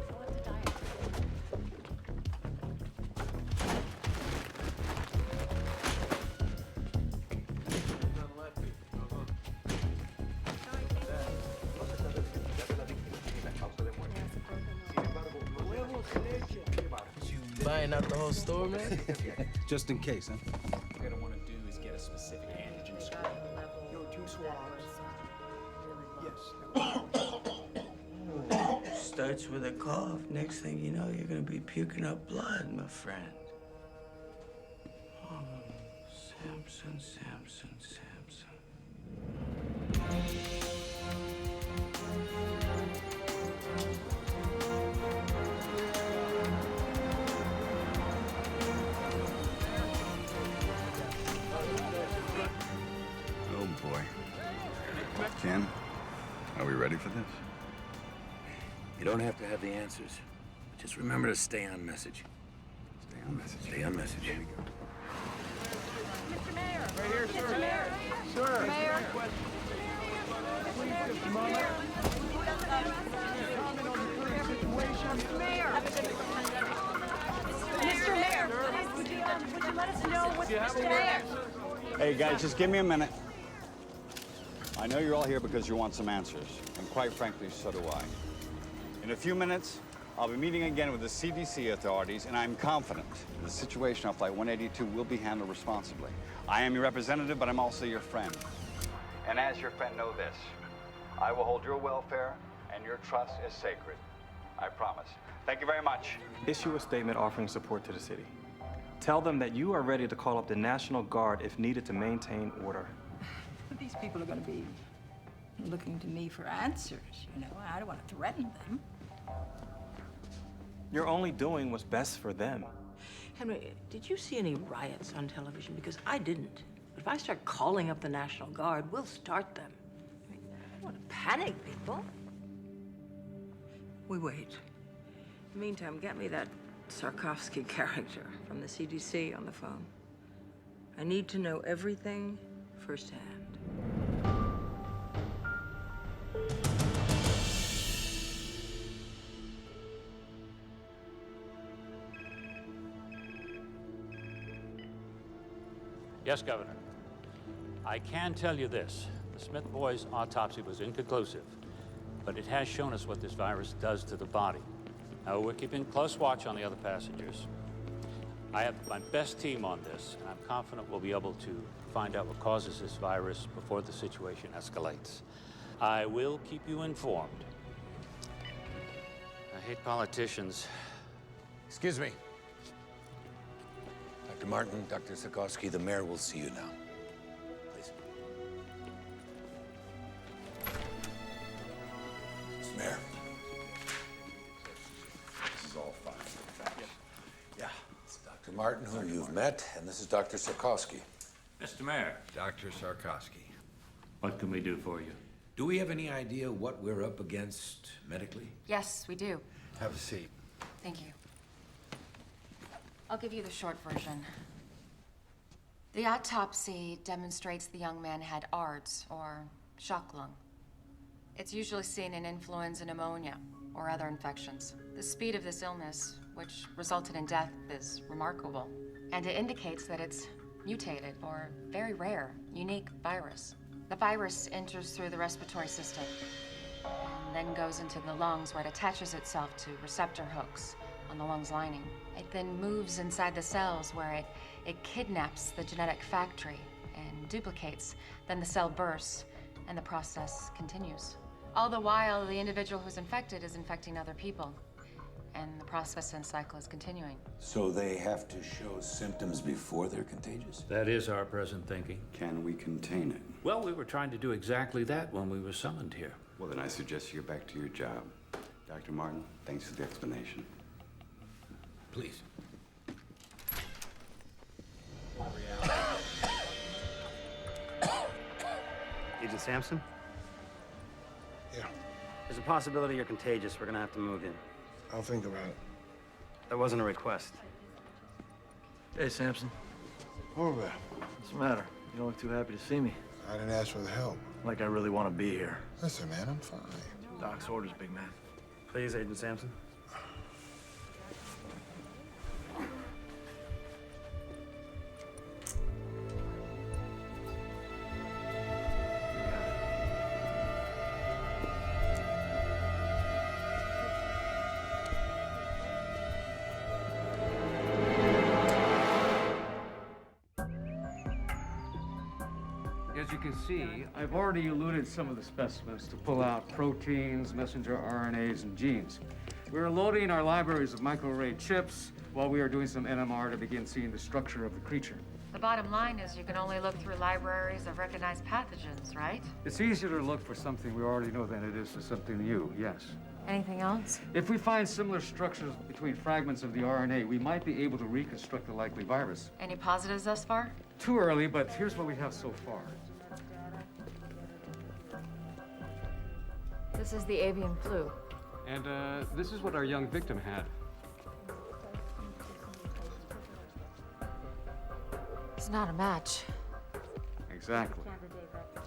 I want the diet. Buying out the whole store, man? Just in case, huh? What you're gonna want to do is get a specific antigen score. Yo, 2 swabs. Starts with a cough. Next thing you know, you're gonna be puking up blood, my friend. Oh, Samson. Oh, boy. Ken, are we ready for this? You don't have to have the answers. Just remember to stay on message. Stay on message. Stay on message. Here we go. Mr. Mayor! Right here, sir. Mr. Mayor! Sir. Mayor! Mr. Mayor, would you let us know what's Mr. Mayor? Hey, guys, just give me a minute. I know you're all here because you want some answers, and quite frankly, so do I. In a few minutes, I'll be meeting again with the CDC authorities, and I'm confident the situation on Flight 182 will be handled responsibly. I am your representative, but I'm also your friend. And as your friend, know this. I will hold your welfare, and your trust is sacred. I promise. Thank you very much. Issue a statement offering support to the city. Tell them that you are ready to call up the National Guard if needed to maintain order. These people are going to be looking to me for answers, you know. I don't want to threaten them. You're only doing what's best for them. Henry, did you see any riots on television? Because I didn't. But if I start calling up the National Guard, we'll start them. I don't want to panic people. We wait. In the meantime, get me that Sarkovsky character from the CDC on the phone. I need to know everything firsthand. Yes, Governor. I can tell you this. The Smith boys' autopsy was inconclusive, but it has shown us what this virus does to the body. Now, we're keeping close watch on the other passengers. I have my best team on this, and I'm confident we'll be able to find out what causes this virus before the situation escalates. I will keep you informed. I hate politicians. Excuse me. Dr. Martin, Dr. Sikorsky, the mayor will see you now. Please. Mr. Mayor. This is all fine. Yeah. It's Dr. Martin, who you've met, and this is Dr. Sikorsky. Mr. Mayor. Dr. Sikorsky. What can we do for you? Do we have any idea what we're up against medically? Yes, we do. Have a seat. Thank you. I'll give you the short version. The autopsy demonstrates the young man had ARDS, or shock lung. It's usually seen in influenza pneumonia or other infections. The speed of this illness, which resulted in death, is remarkable. And it indicates that it's mutated or very rare, unique virus. The virus enters through the respiratory system and then goes into the lungs, where it attaches itself to receptor hooks on the lungs lining. It then moves inside the cells, where it kidnaps the genetic factory and duplicates. Then the cell bursts and the process continues. All the while, the individual who's infected is infecting other people, and the process and cycle is continuing. So they have to show symptoms before they're contagious? That is our present thinking. Can we contain it? Well, we were trying to do exactly that when we were summoned here. Well, then I suggest you get back to your job. Dr. Martin, thanks for the explanation. Please. Agent Sampson? Yeah. There's a possibility you're contagious. We're gonna have to move in. I'll think about it. That wasn't a request. Hey, Sampson. Over. What's the matter? You don't look too happy to see me. I didn't ask for the help. Like I really want to be here. Listen, man, I'm fine. Doc's orders, big man. Please, Agent Sampson. As you can see, I've already eluted some of the specimens to pull out proteins, messenger RNAs, and genes. We're loading our libraries of microarray chips while we are doing some NMR to begin seeing the structure of the creature. The bottom line is you can only look through libraries of recognized pathogens, right? It's easier to look for something we already know than it is for something new, yes. Anything else? If we find similar structures between fragments of the RNA, we might be able to reconstruct the likely virus. Any positives thus far? Too early, but here's what we have so far. This is the avian flu. And this is what our young victim had. It's not a match. Exactly.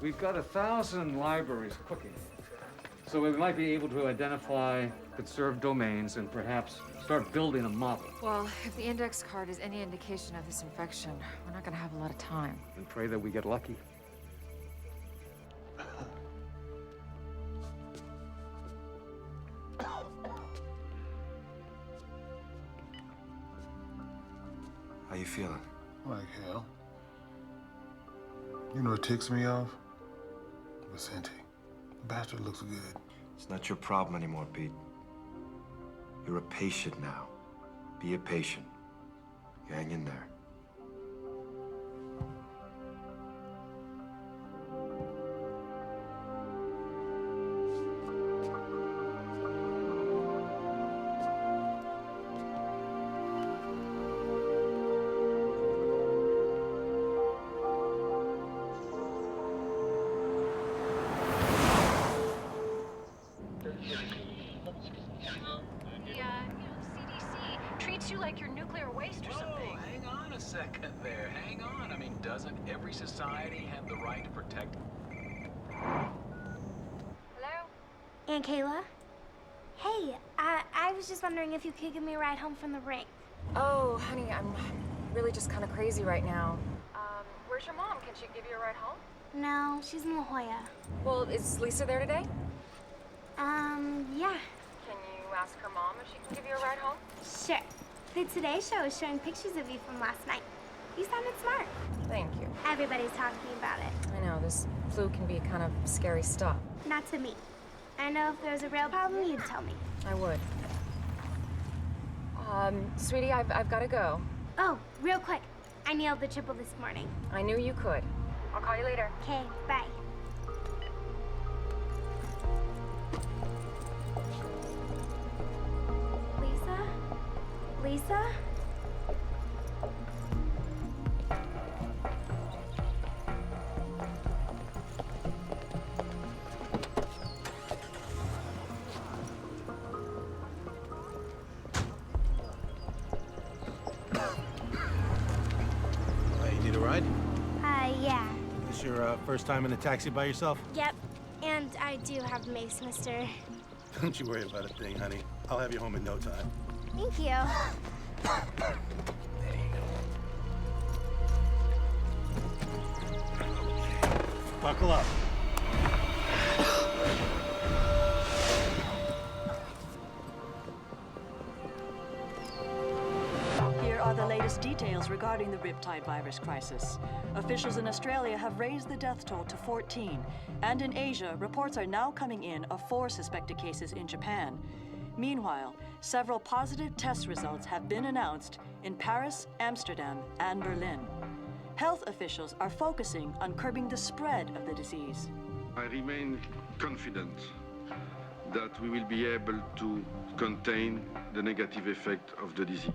We've got 1,000 libraries cooking. So we might be able to identify conserved domains and perhaps start building a model. Well, if the index card is any indication of this infection, we're not gonna have a lot of time. And pray that we get lucky. How you feeling? Like hell. You know what ticks me off? Vicente. The bastard looks good. It's not your problem anymore, Pete. You're a patient now. Be a patient. You hang in there. CDC treats you like you're nuclear waste or something. Hang on Doesn't every society have the right to protect? Hello? Aunt Kayla? Hey, I was just wondering if you could give me a ride home from the ring. Oh, honey, I'm really just kind of crazy right now. Where's your mom? Can she give you a ride home? No, she's in La Jolla. Well, is Lisa there today? Yeah. Can you ask her mom if she can give you a ride home? Sure. The Today Show is showing pictures of you from last night. You sounded smart. Thank you. Everybody's talking about it. I know, this flu can be kind of scary stuff. Not to me. I know if there was a real problem, you'd tell me. I would. Sweetie, I've got to go. Oh, real quick. I nailed the triple this morning. I knew you could. I'll call you later. Okay, bye. Lisa? Lisa? You need a ride? Yeah. This your first time in a taxi by yourself? Yep. And I do have Mace, mister. Don't you worry about a thing, honey. I'll have you home in no time. Thank you. Buckle up. Here are the latest details regarding the Riptide virus crisis. Officials in Australia have raised the death toll to 14, and in Asia, reports are now coming in of 4 suspected cases in Japan. Meanwhile, several positive test results have been announced in Paris, Amsterdam, and Berlin. Health officials are focusing on curbing the spread of the disease. I remain confident that we will be able to contain the negative effect of the disease.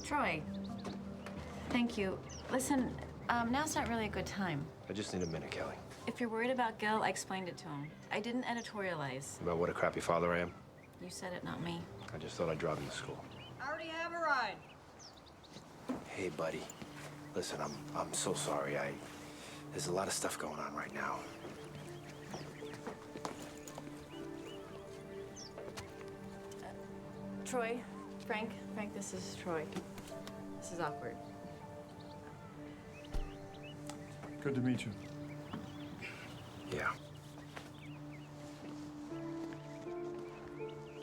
Troy, thank you. Listen, now's not really a good time. I just need a minute, Kelly. If you're worried about Gil, I explained it to him. I didn't editorialize. About what a crappy father I am? You said it, not me. I just thought I'd drive him to school. I already have a ride. Hey, buddy. Listen, I'm so sorry. There's a lot of stuff going on right now. Troy, Frank, this is Troy. This is awkward. Good to meet you. Yeah.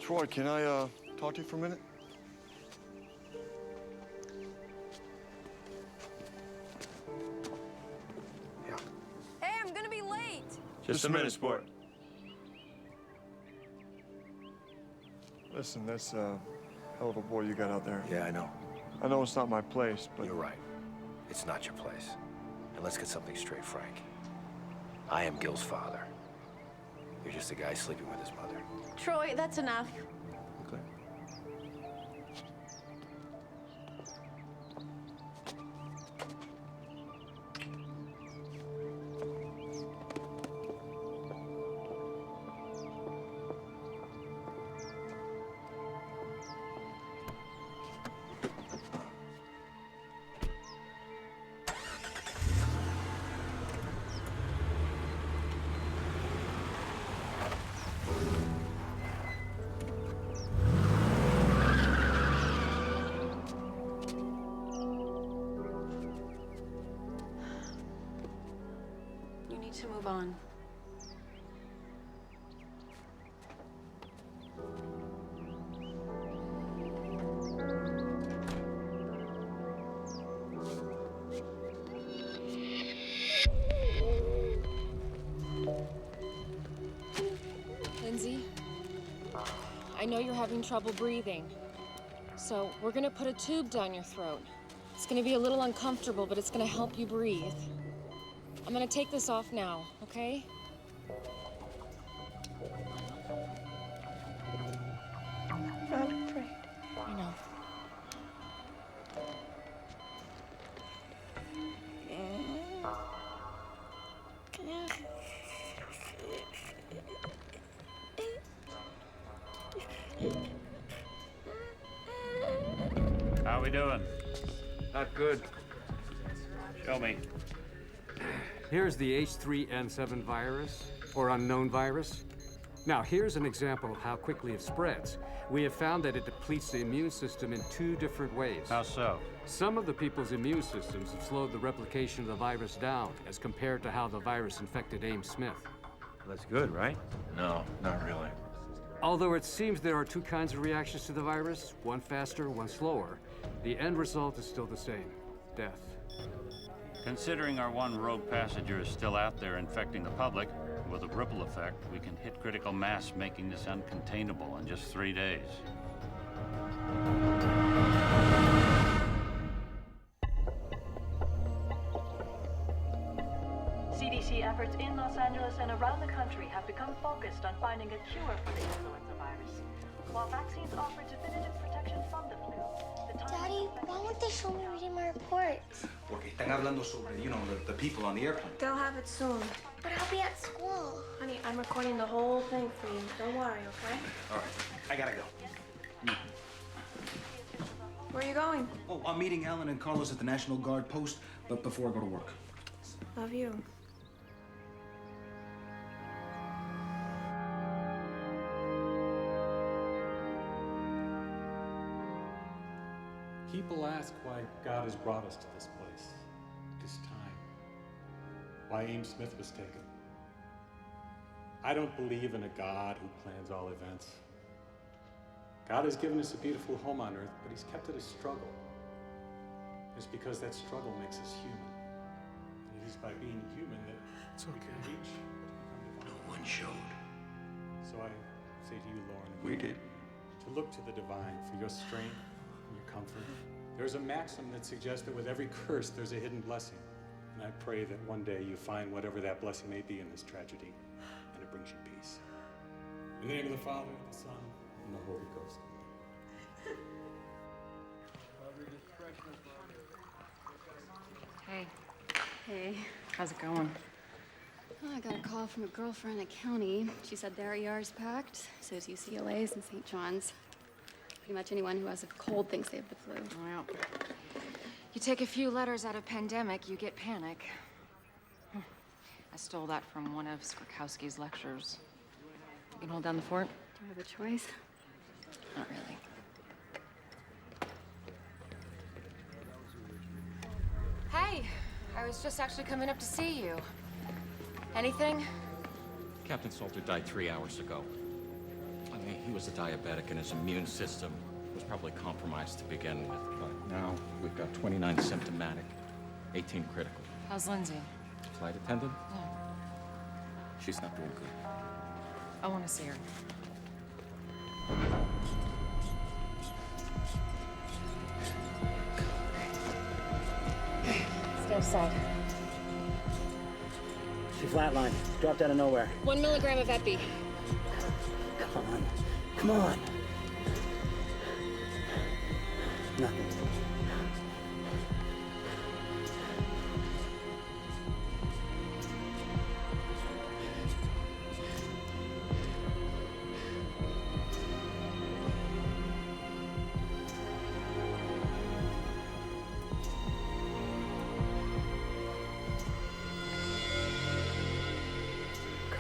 Troy, can I talk to you for a minute? Hey, I'm gonna be late. Just a minute, sport. Listen, that's a hell of a boy you got out there. Yeah, I know. I know it's not my place, but... You're right. It's not your place. And let's get something straight, Frank. I am Gil's father. You're just a guy sleeping with his mother. Troy, that's enough. Okay. You need to move on. Lindsay, I know you're having trouble breathing. So we're gonna put a tube down your throat. It's gonna be a little uncomfortable, but it's gonna help you breathe. I'm gonna take this off now, okay? I'm not afraid. I know. How we doing? Not good. Show me. Here's the H3N7 virus, or unknown virus. Now, here's an example of how quickly it spreads. We have found that it depletes the immune system in 2 different ways. How so? Some of the people's immune systems have slowed the replication of the virus down as compared to how the virus infected Ames Smith. That's good, right? No, not really. Although it seems there are 2 kinds of reactions to the virus, one faster, one slower, the end result is still the same: death. Considering our one rogue passenger is still out there infecting the public, with a ripple effect, we can hit critical mass, making this uncontainable in just 3 days. CDC efforts in Los Angeles and around the country have become focused on finding a cure for the influenza virus. While vaccines offer definitive protection from the flu, the time... Daddy, why won't they show me reading my reports? Porque están hablando sobre, the people on the airplane. They'll have it soon. But I'll be at school. Honey, I'm recording the whole thing for you. Don't worry, okay? All right, I gotta go. Where are you going? Oh, I'm meeting Alan and Carlos at the National Guard post, but before I go to work. Love you. People ask why God has brought us to this place, this time, why Ames Smith was taken. I don't believe in a God who plans all events. God has given us a beautiful home on earth, but he's kept it a struggle. It's because that struggle makes us human. And it is by being human that we can reach what No one showed. So I say to you, Lauren, We did. to look to the divine for your strength and your comfort. There's a maxim that suggests that with every curse, there's a hidden blessing. And I pray that one day you find whatever that blessing may be in this tragedy, and it brings you peace. In the name of the Father, the Son, and the Holy Ghost. Hey. Hey. How's it going? Oh, I got a call from a girlfriend at County. She said their ER's packed, so is UCLA's and St. John's. Pretty much anyone who has a cold thinks they have the flu. Well, you take a few letters out of pandemic, you get panic. I stole that from one of Skrakowski's lectures. You can hold down the fort? Do I have a choice? Not really. Hey, I was just actually coming up to see you. Anything? Captain Salter died 3 hours ago. I mean, he was a diabetic and his immune system was probably compromised to begin with, but now we've got 29 symptomatic, 18 critical. How's Lindsay? Flight attendant? Yeah. She's not doing good. I want to see her. Stay aside. She flatlined. Dropped out of nowhere. 1 milligram of Epi. Come on. Come on. Nothing.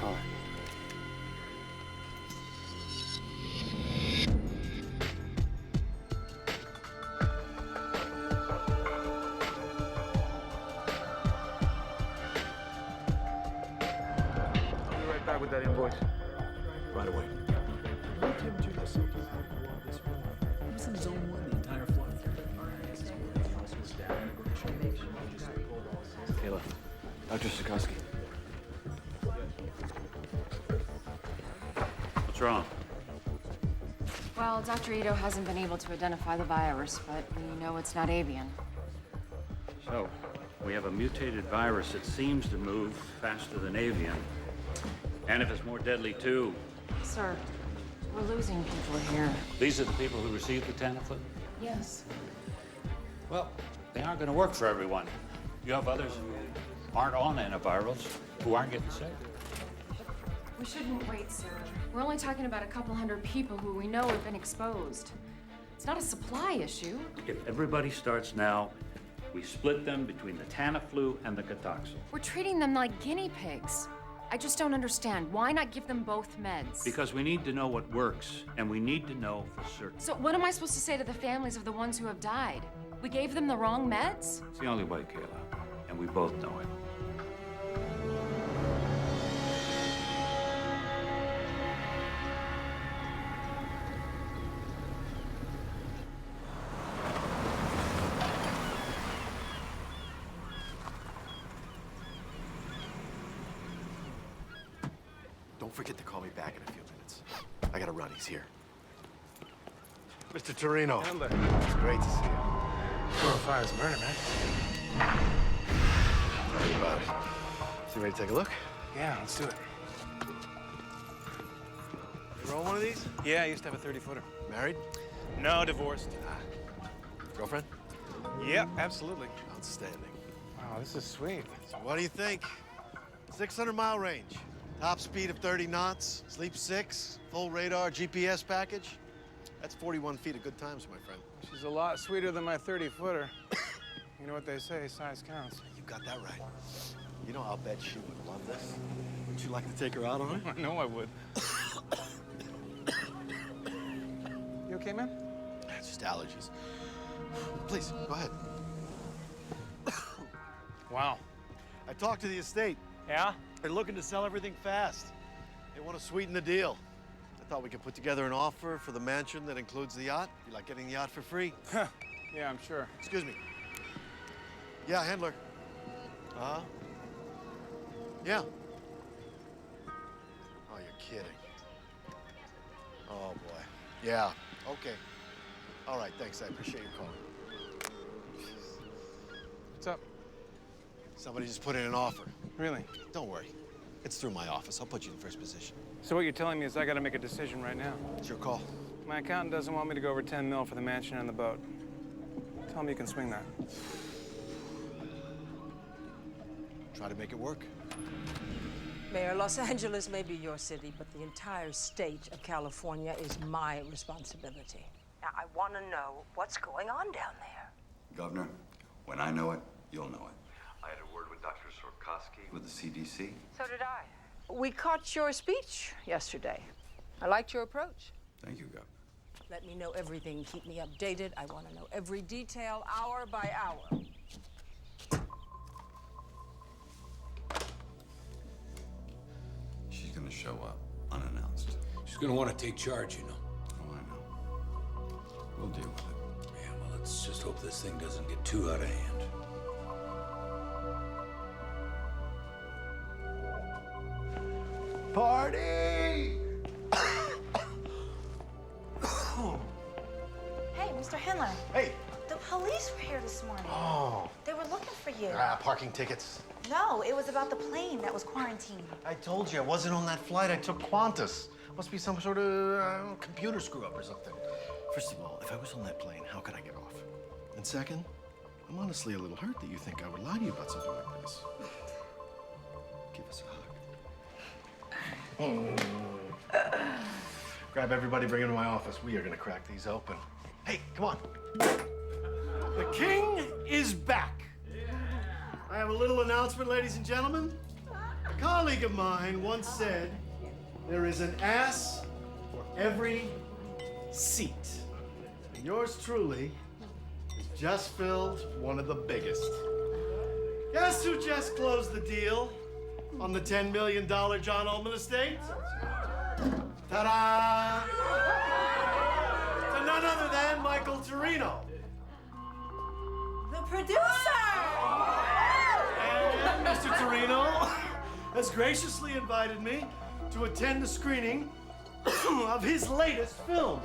Colin. I'll be right back with that invoice. Right away. I was in zone 1 the entire flight. Kayla, Dr. What's wrong? Well, Dr. Ito hasn't been able to identify the virus, but we know it's not avian. So, we have a mutated virus that seems to move faster than avian. And if it's more deadly, too. Sir, we're losing people here. These are the people who received the Tamiflu? Yes. Well, they aren't going to work for everyone. You have others who aren't on antivirals who aren't getting sick. We shouldn't wait, sir. We're only talking about a couple hundred people who we know have been exposed. It's not a supply issue. If everybody starts now, we split them between the Tamiflu and the Cotoxil. We're treating them like guinea pigs. I just don't understand. Why not give them both meds? Because we need to know what works, and we need to know for certain. So what am I supposed to say to the families of the ones who have died? We gave them the wrong meds? It's the only way, Kayla, and we both know it. Don't forget to call me back in a few minutes. I gotta run, he's here. Mr. Torino. It's great to see you. 405 is murder, man. Tell me about it. So you ready to take a look? Yeah, let's do it. You roll one of these? Yeah, I used to have a 30-footer. Married? No, divorced. Girlfriend? Yep, absolutely. Outstanding. Wow, this is sweet. So what do you think? 600-mile range. Top speed of 30 knots, sleep 6, full radar, GPS package. That's 41 feet of good times, my friend. She's a lot sweeter than my 30-footer. You know what they say, size counts. You got that right. You know, I'll bet she would love this. Wouldn't you like to take her out on it? I know I would. You okay, man? It's just allergies. Please, go ahead. Wow. I talked to the estate. Yeah? They're looking to sell everything fast. They want to sweeten the deal. I thought we could put together an offer for the mansion that includes the yacht. You like getting the yacht for free? Yeah, I'm sure. Excuse me. Yeah, handler. Uh-huh. Yeah. Oh, you're kidding. Oh, boy. Yeah, okay. All right, thanks. I appreciate your call. What's up? Somebody just put in an offer. Really? Don't worry. It's through my office. I'll put you in first position. So what you're telling me is I gotta make a decision right now. It's your call. My accountant doesn't want me to go over 10 mil for the mansion and the boat. Tell me you can swing that. Try to make it work. Mayor, Los Angeles may be your city, but the entire state of California is my responsibility. Now, I want to know what's going on down there. Governor, when I know it, you'll know it. I had a word with Dr. Sorkowski. With the CDC? So did I. We caught your speech yesterday. I liked your approach. Thank you, Governor. Let me know everything. Keep me updated. I want to know every detail, hour by hour. She's gonna show up unannounced. She's gonna want to take charge, you know. Oh, I know. We'll deal with it. Yeah, well, let's just hope this thing doesn't get too out of hand. Party! Hey, Mr. Handler. Hey! The police were here this morning. Oh. They were looking for you. Parking tickets. No, it was about the plane that was quarantined. I told you, I wasn't on that flight. I took Qantas. Must be some sort of computer screw-up or something. First of all, if I was on that plane, how could I get off? And second, I'm honestly a little hurt that you think I would lie to you about something like this. Give us a hug. Grab everybody, bring them to my office. We are gonna crack these open. Hey, come on. The king is back. I have a little announcement, ladies and gentlemen. A colleague of mine once said, there is an ass for every seat. And yours truly has just filled one of the biggest. Guess who just closed the deal on the $10 million John Ullman estate? Ta-da! To none other than Michael Torino. The producer! And Mr. Torino has graciously invited me to attend the screening of his latest film.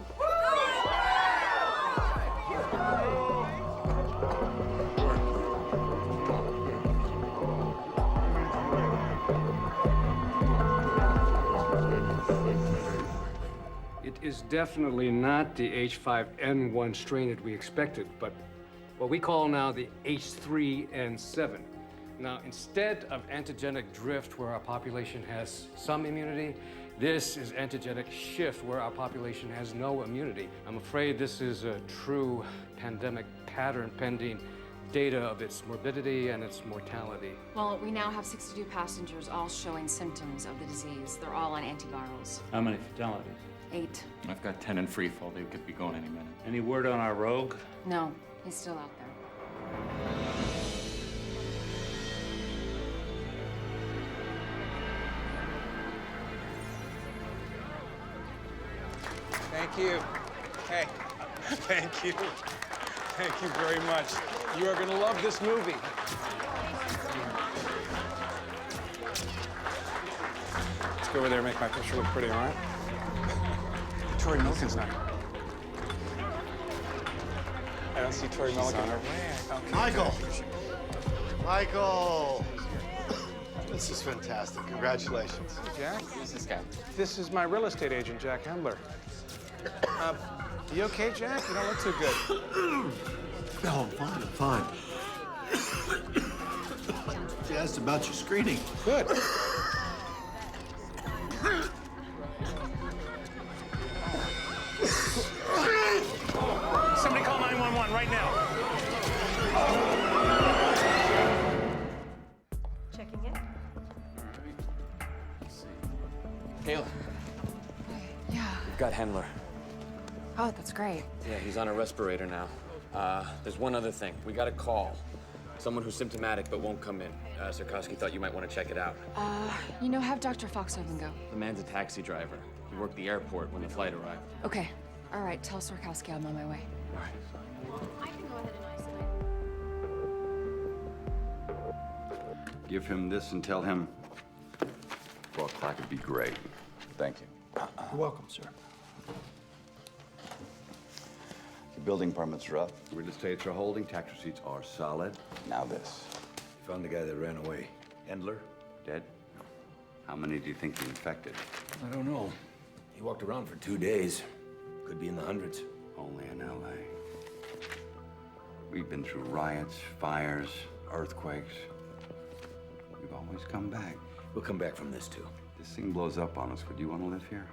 is definitely not the H5N1 strain that we expected, but what we call now the H3N7. Now, instead of antigenic drift where our population has some immunity, this is antigenic shift where our population has no immunity. I'm afraid this is a true pandemic pattern pending data of its morbidity and its mortality. Well, we now have 62 passengers all showing symptoms of the disease. They're all on antivirals. How many fatalities? 8. I've got 10 in free fall. They could be going any minute. Any word on our rogue? No, he's still out there. Thank you. Hey, thank you. Thank you very much. You are going to love this movie. Let's go over there and make my picture look pretty, all right? Tori Milliken's not. I don't see Tori Milliken. Okay. Michael! Michael! This is fantastic. Congratulations. Hey, Jack. Who's this guy? This is my real estate agent, Jack Hembler. You okay, Jack? You don't look too good. No, I'm fine. She asked about your screening. Good. Somebody call 911 right now. Checking in. Kayla. Yeah. We've got Hendler. Oh, that's great. Yeah, he's on a respirator now. There's one other thing. We got a call. Someone who's symptomatic but won't come in. Sarkowski thought you might want to check it out. You know, have Dr. Foxhaven go. The man's a taxi driver. He worked the airport when the flight arrived. Okay. All right, tell Sarkowski I'm on my way. All right. I can go ahead and isolate. Give him this and tell him 4 o'clock would be great. Thank you. You're welcome, sir. Your building permits are up. Real estates are holding. Tax receipts are solid. Now this. You found the guy that ran away. Endler, dead? How many do you think he infected? I don't know. He walked around for 2 days. Could be in the hundreds. Only in L.A. We've been through riots, fires, earthquakes. We've always come back. We'll come back from this, too. This thing blows up on us. Would you want to live here?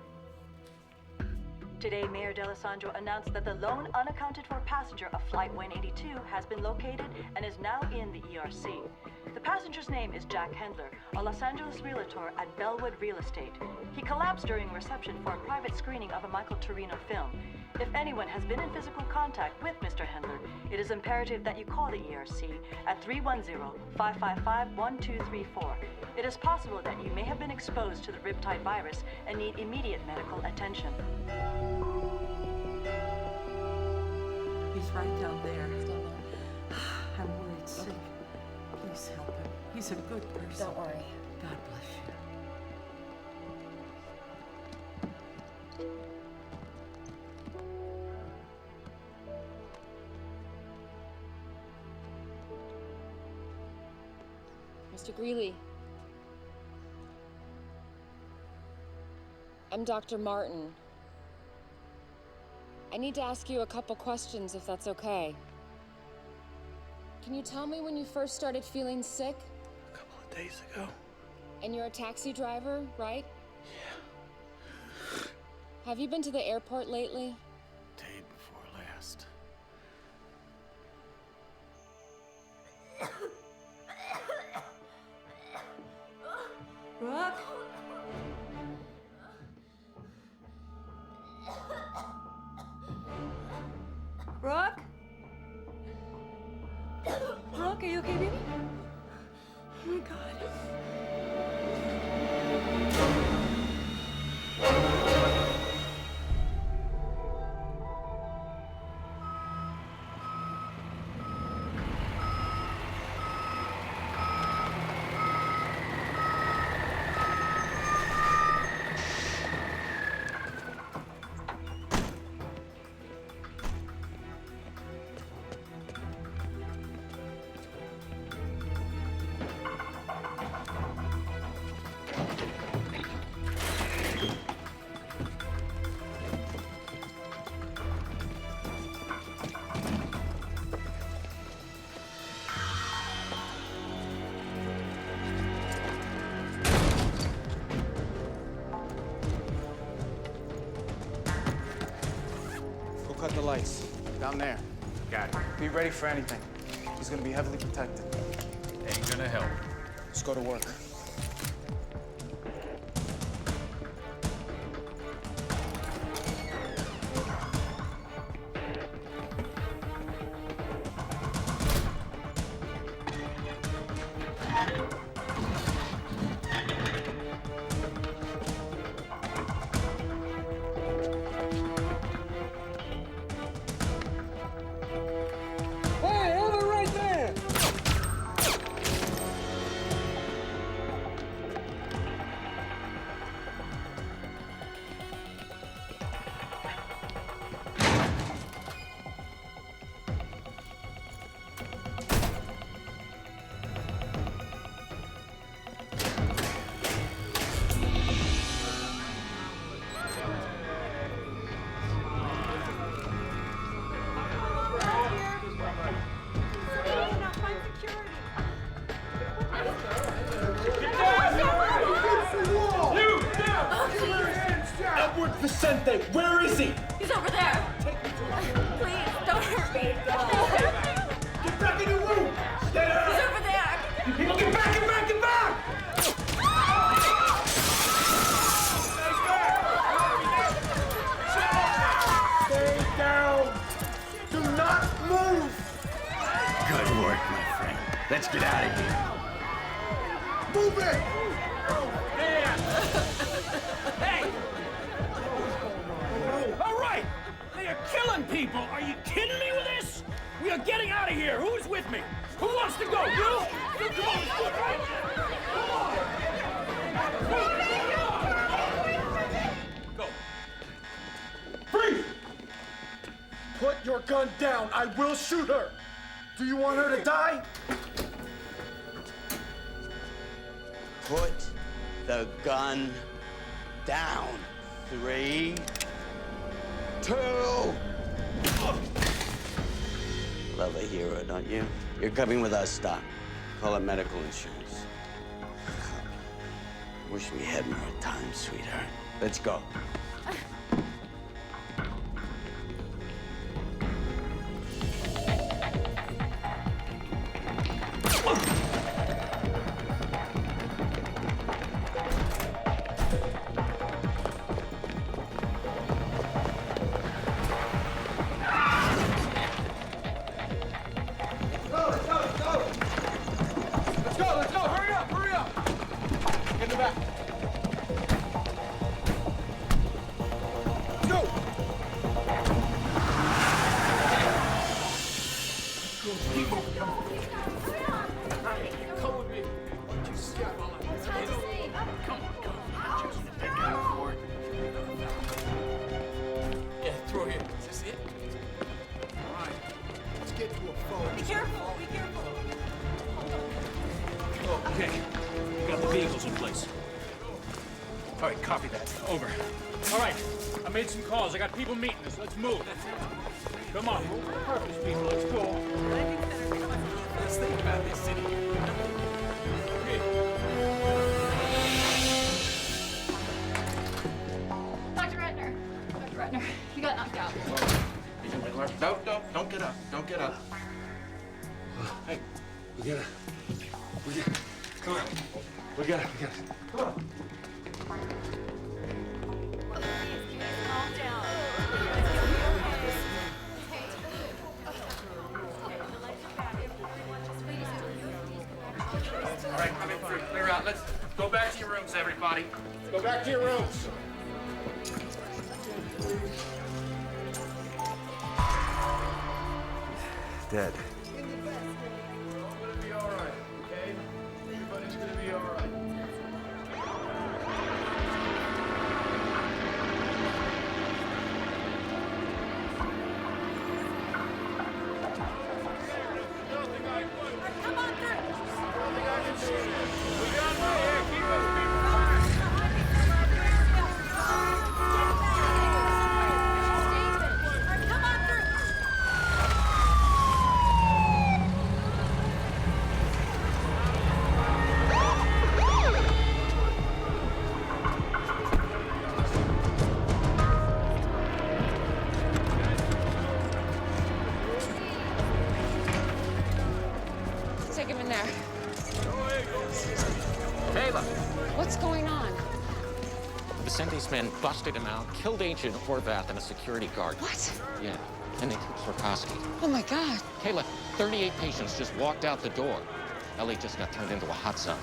Today, Mayor D'Alessandro announced that the lone unaccounted for passenger of Flight 182 has been located and is now in the ERC. The passenger's name is Jack Hendler, a Los Angeles realtor at Bellwood Real Estate. He collapsed during reception for a private screening of a Michael Torino film. If anyone has been in physical contact with Mr. Hendler, it is imperative that you call the ERC at 310-555-1234. It is possible that you may have been exposed to the riptide virus and need immediate medical attention. He's right down there. I'm worried sick. Please help him. He's a good person. Don't worry. God bless you. Mr. Greeley. I'm Dr. Martin. I need to ask you a couple questions, if that's okay. Can you tell me when you first started feeling sick? A couple of days ago. And you're a taxi driver, right? Yeah. Have you been to the airport lately? Day before last. Brooke? Brooke? Brooke, are you okay, baby? Oh my God. cut the lights. Down there. Got it. Be ready for anything. He's gonna be heavily protected. Ain't gonna help. Let's go to work. Hey, hold it right there! Edward Vicente, where is he? He's over there. Please, don't hurt me. Get back in your room! Stay there! He's over there. People, get back, get back, get back! Stay down! Do not move! Good work, my friend. Let's get out of here. Move it! Hey! All right! They are killing people! Are you kidding me with this? We are getting out of here! Who's with me? Who wants to go? You? You come on, let's do it, right? Come on! Go. Freeze! Put your gun down. I will shoot her. Do you want her to die? Put the gun down. 3, 2. Love a hero, don't you? You're coming with us, Doc. Call it medical insurance. Wish we had more time, sweetheart. Let's go. Let's go! Hurry up! Hurry up! Get in the back. Go! People, come with me. Come on, come on. Just take out for it. Yeah, through here. Is this it? All right. Let's get to a phone. Be careful. Be careful. Okay, we got the vehicles in place. All right, copy that. Over. All right, I made some calls. I got people meeting us. Let's move. Come on. Purpose, people. Let's go. Let's think about this city. Okay. Dr. Ratner. Dr. Ratner, you got knocked out. Don't get up. Don't get up. Hey, we gotta. Come on. We gotta. Come on. All right, coming through. Clear out. Let's go back to your rooms, everybody. Go back to your rooms. Dead. Everybody's gonna be all right, okay? Everybody's gonna be all right. Come on through. Come on through. DeCente's men busted him out, killed Agent Horvath and a security guard. What? Yeah, and they took Swarkowski. Oh my God. Kayla, 38 patients just walked out the door. Ellie just got turned into a hot zone.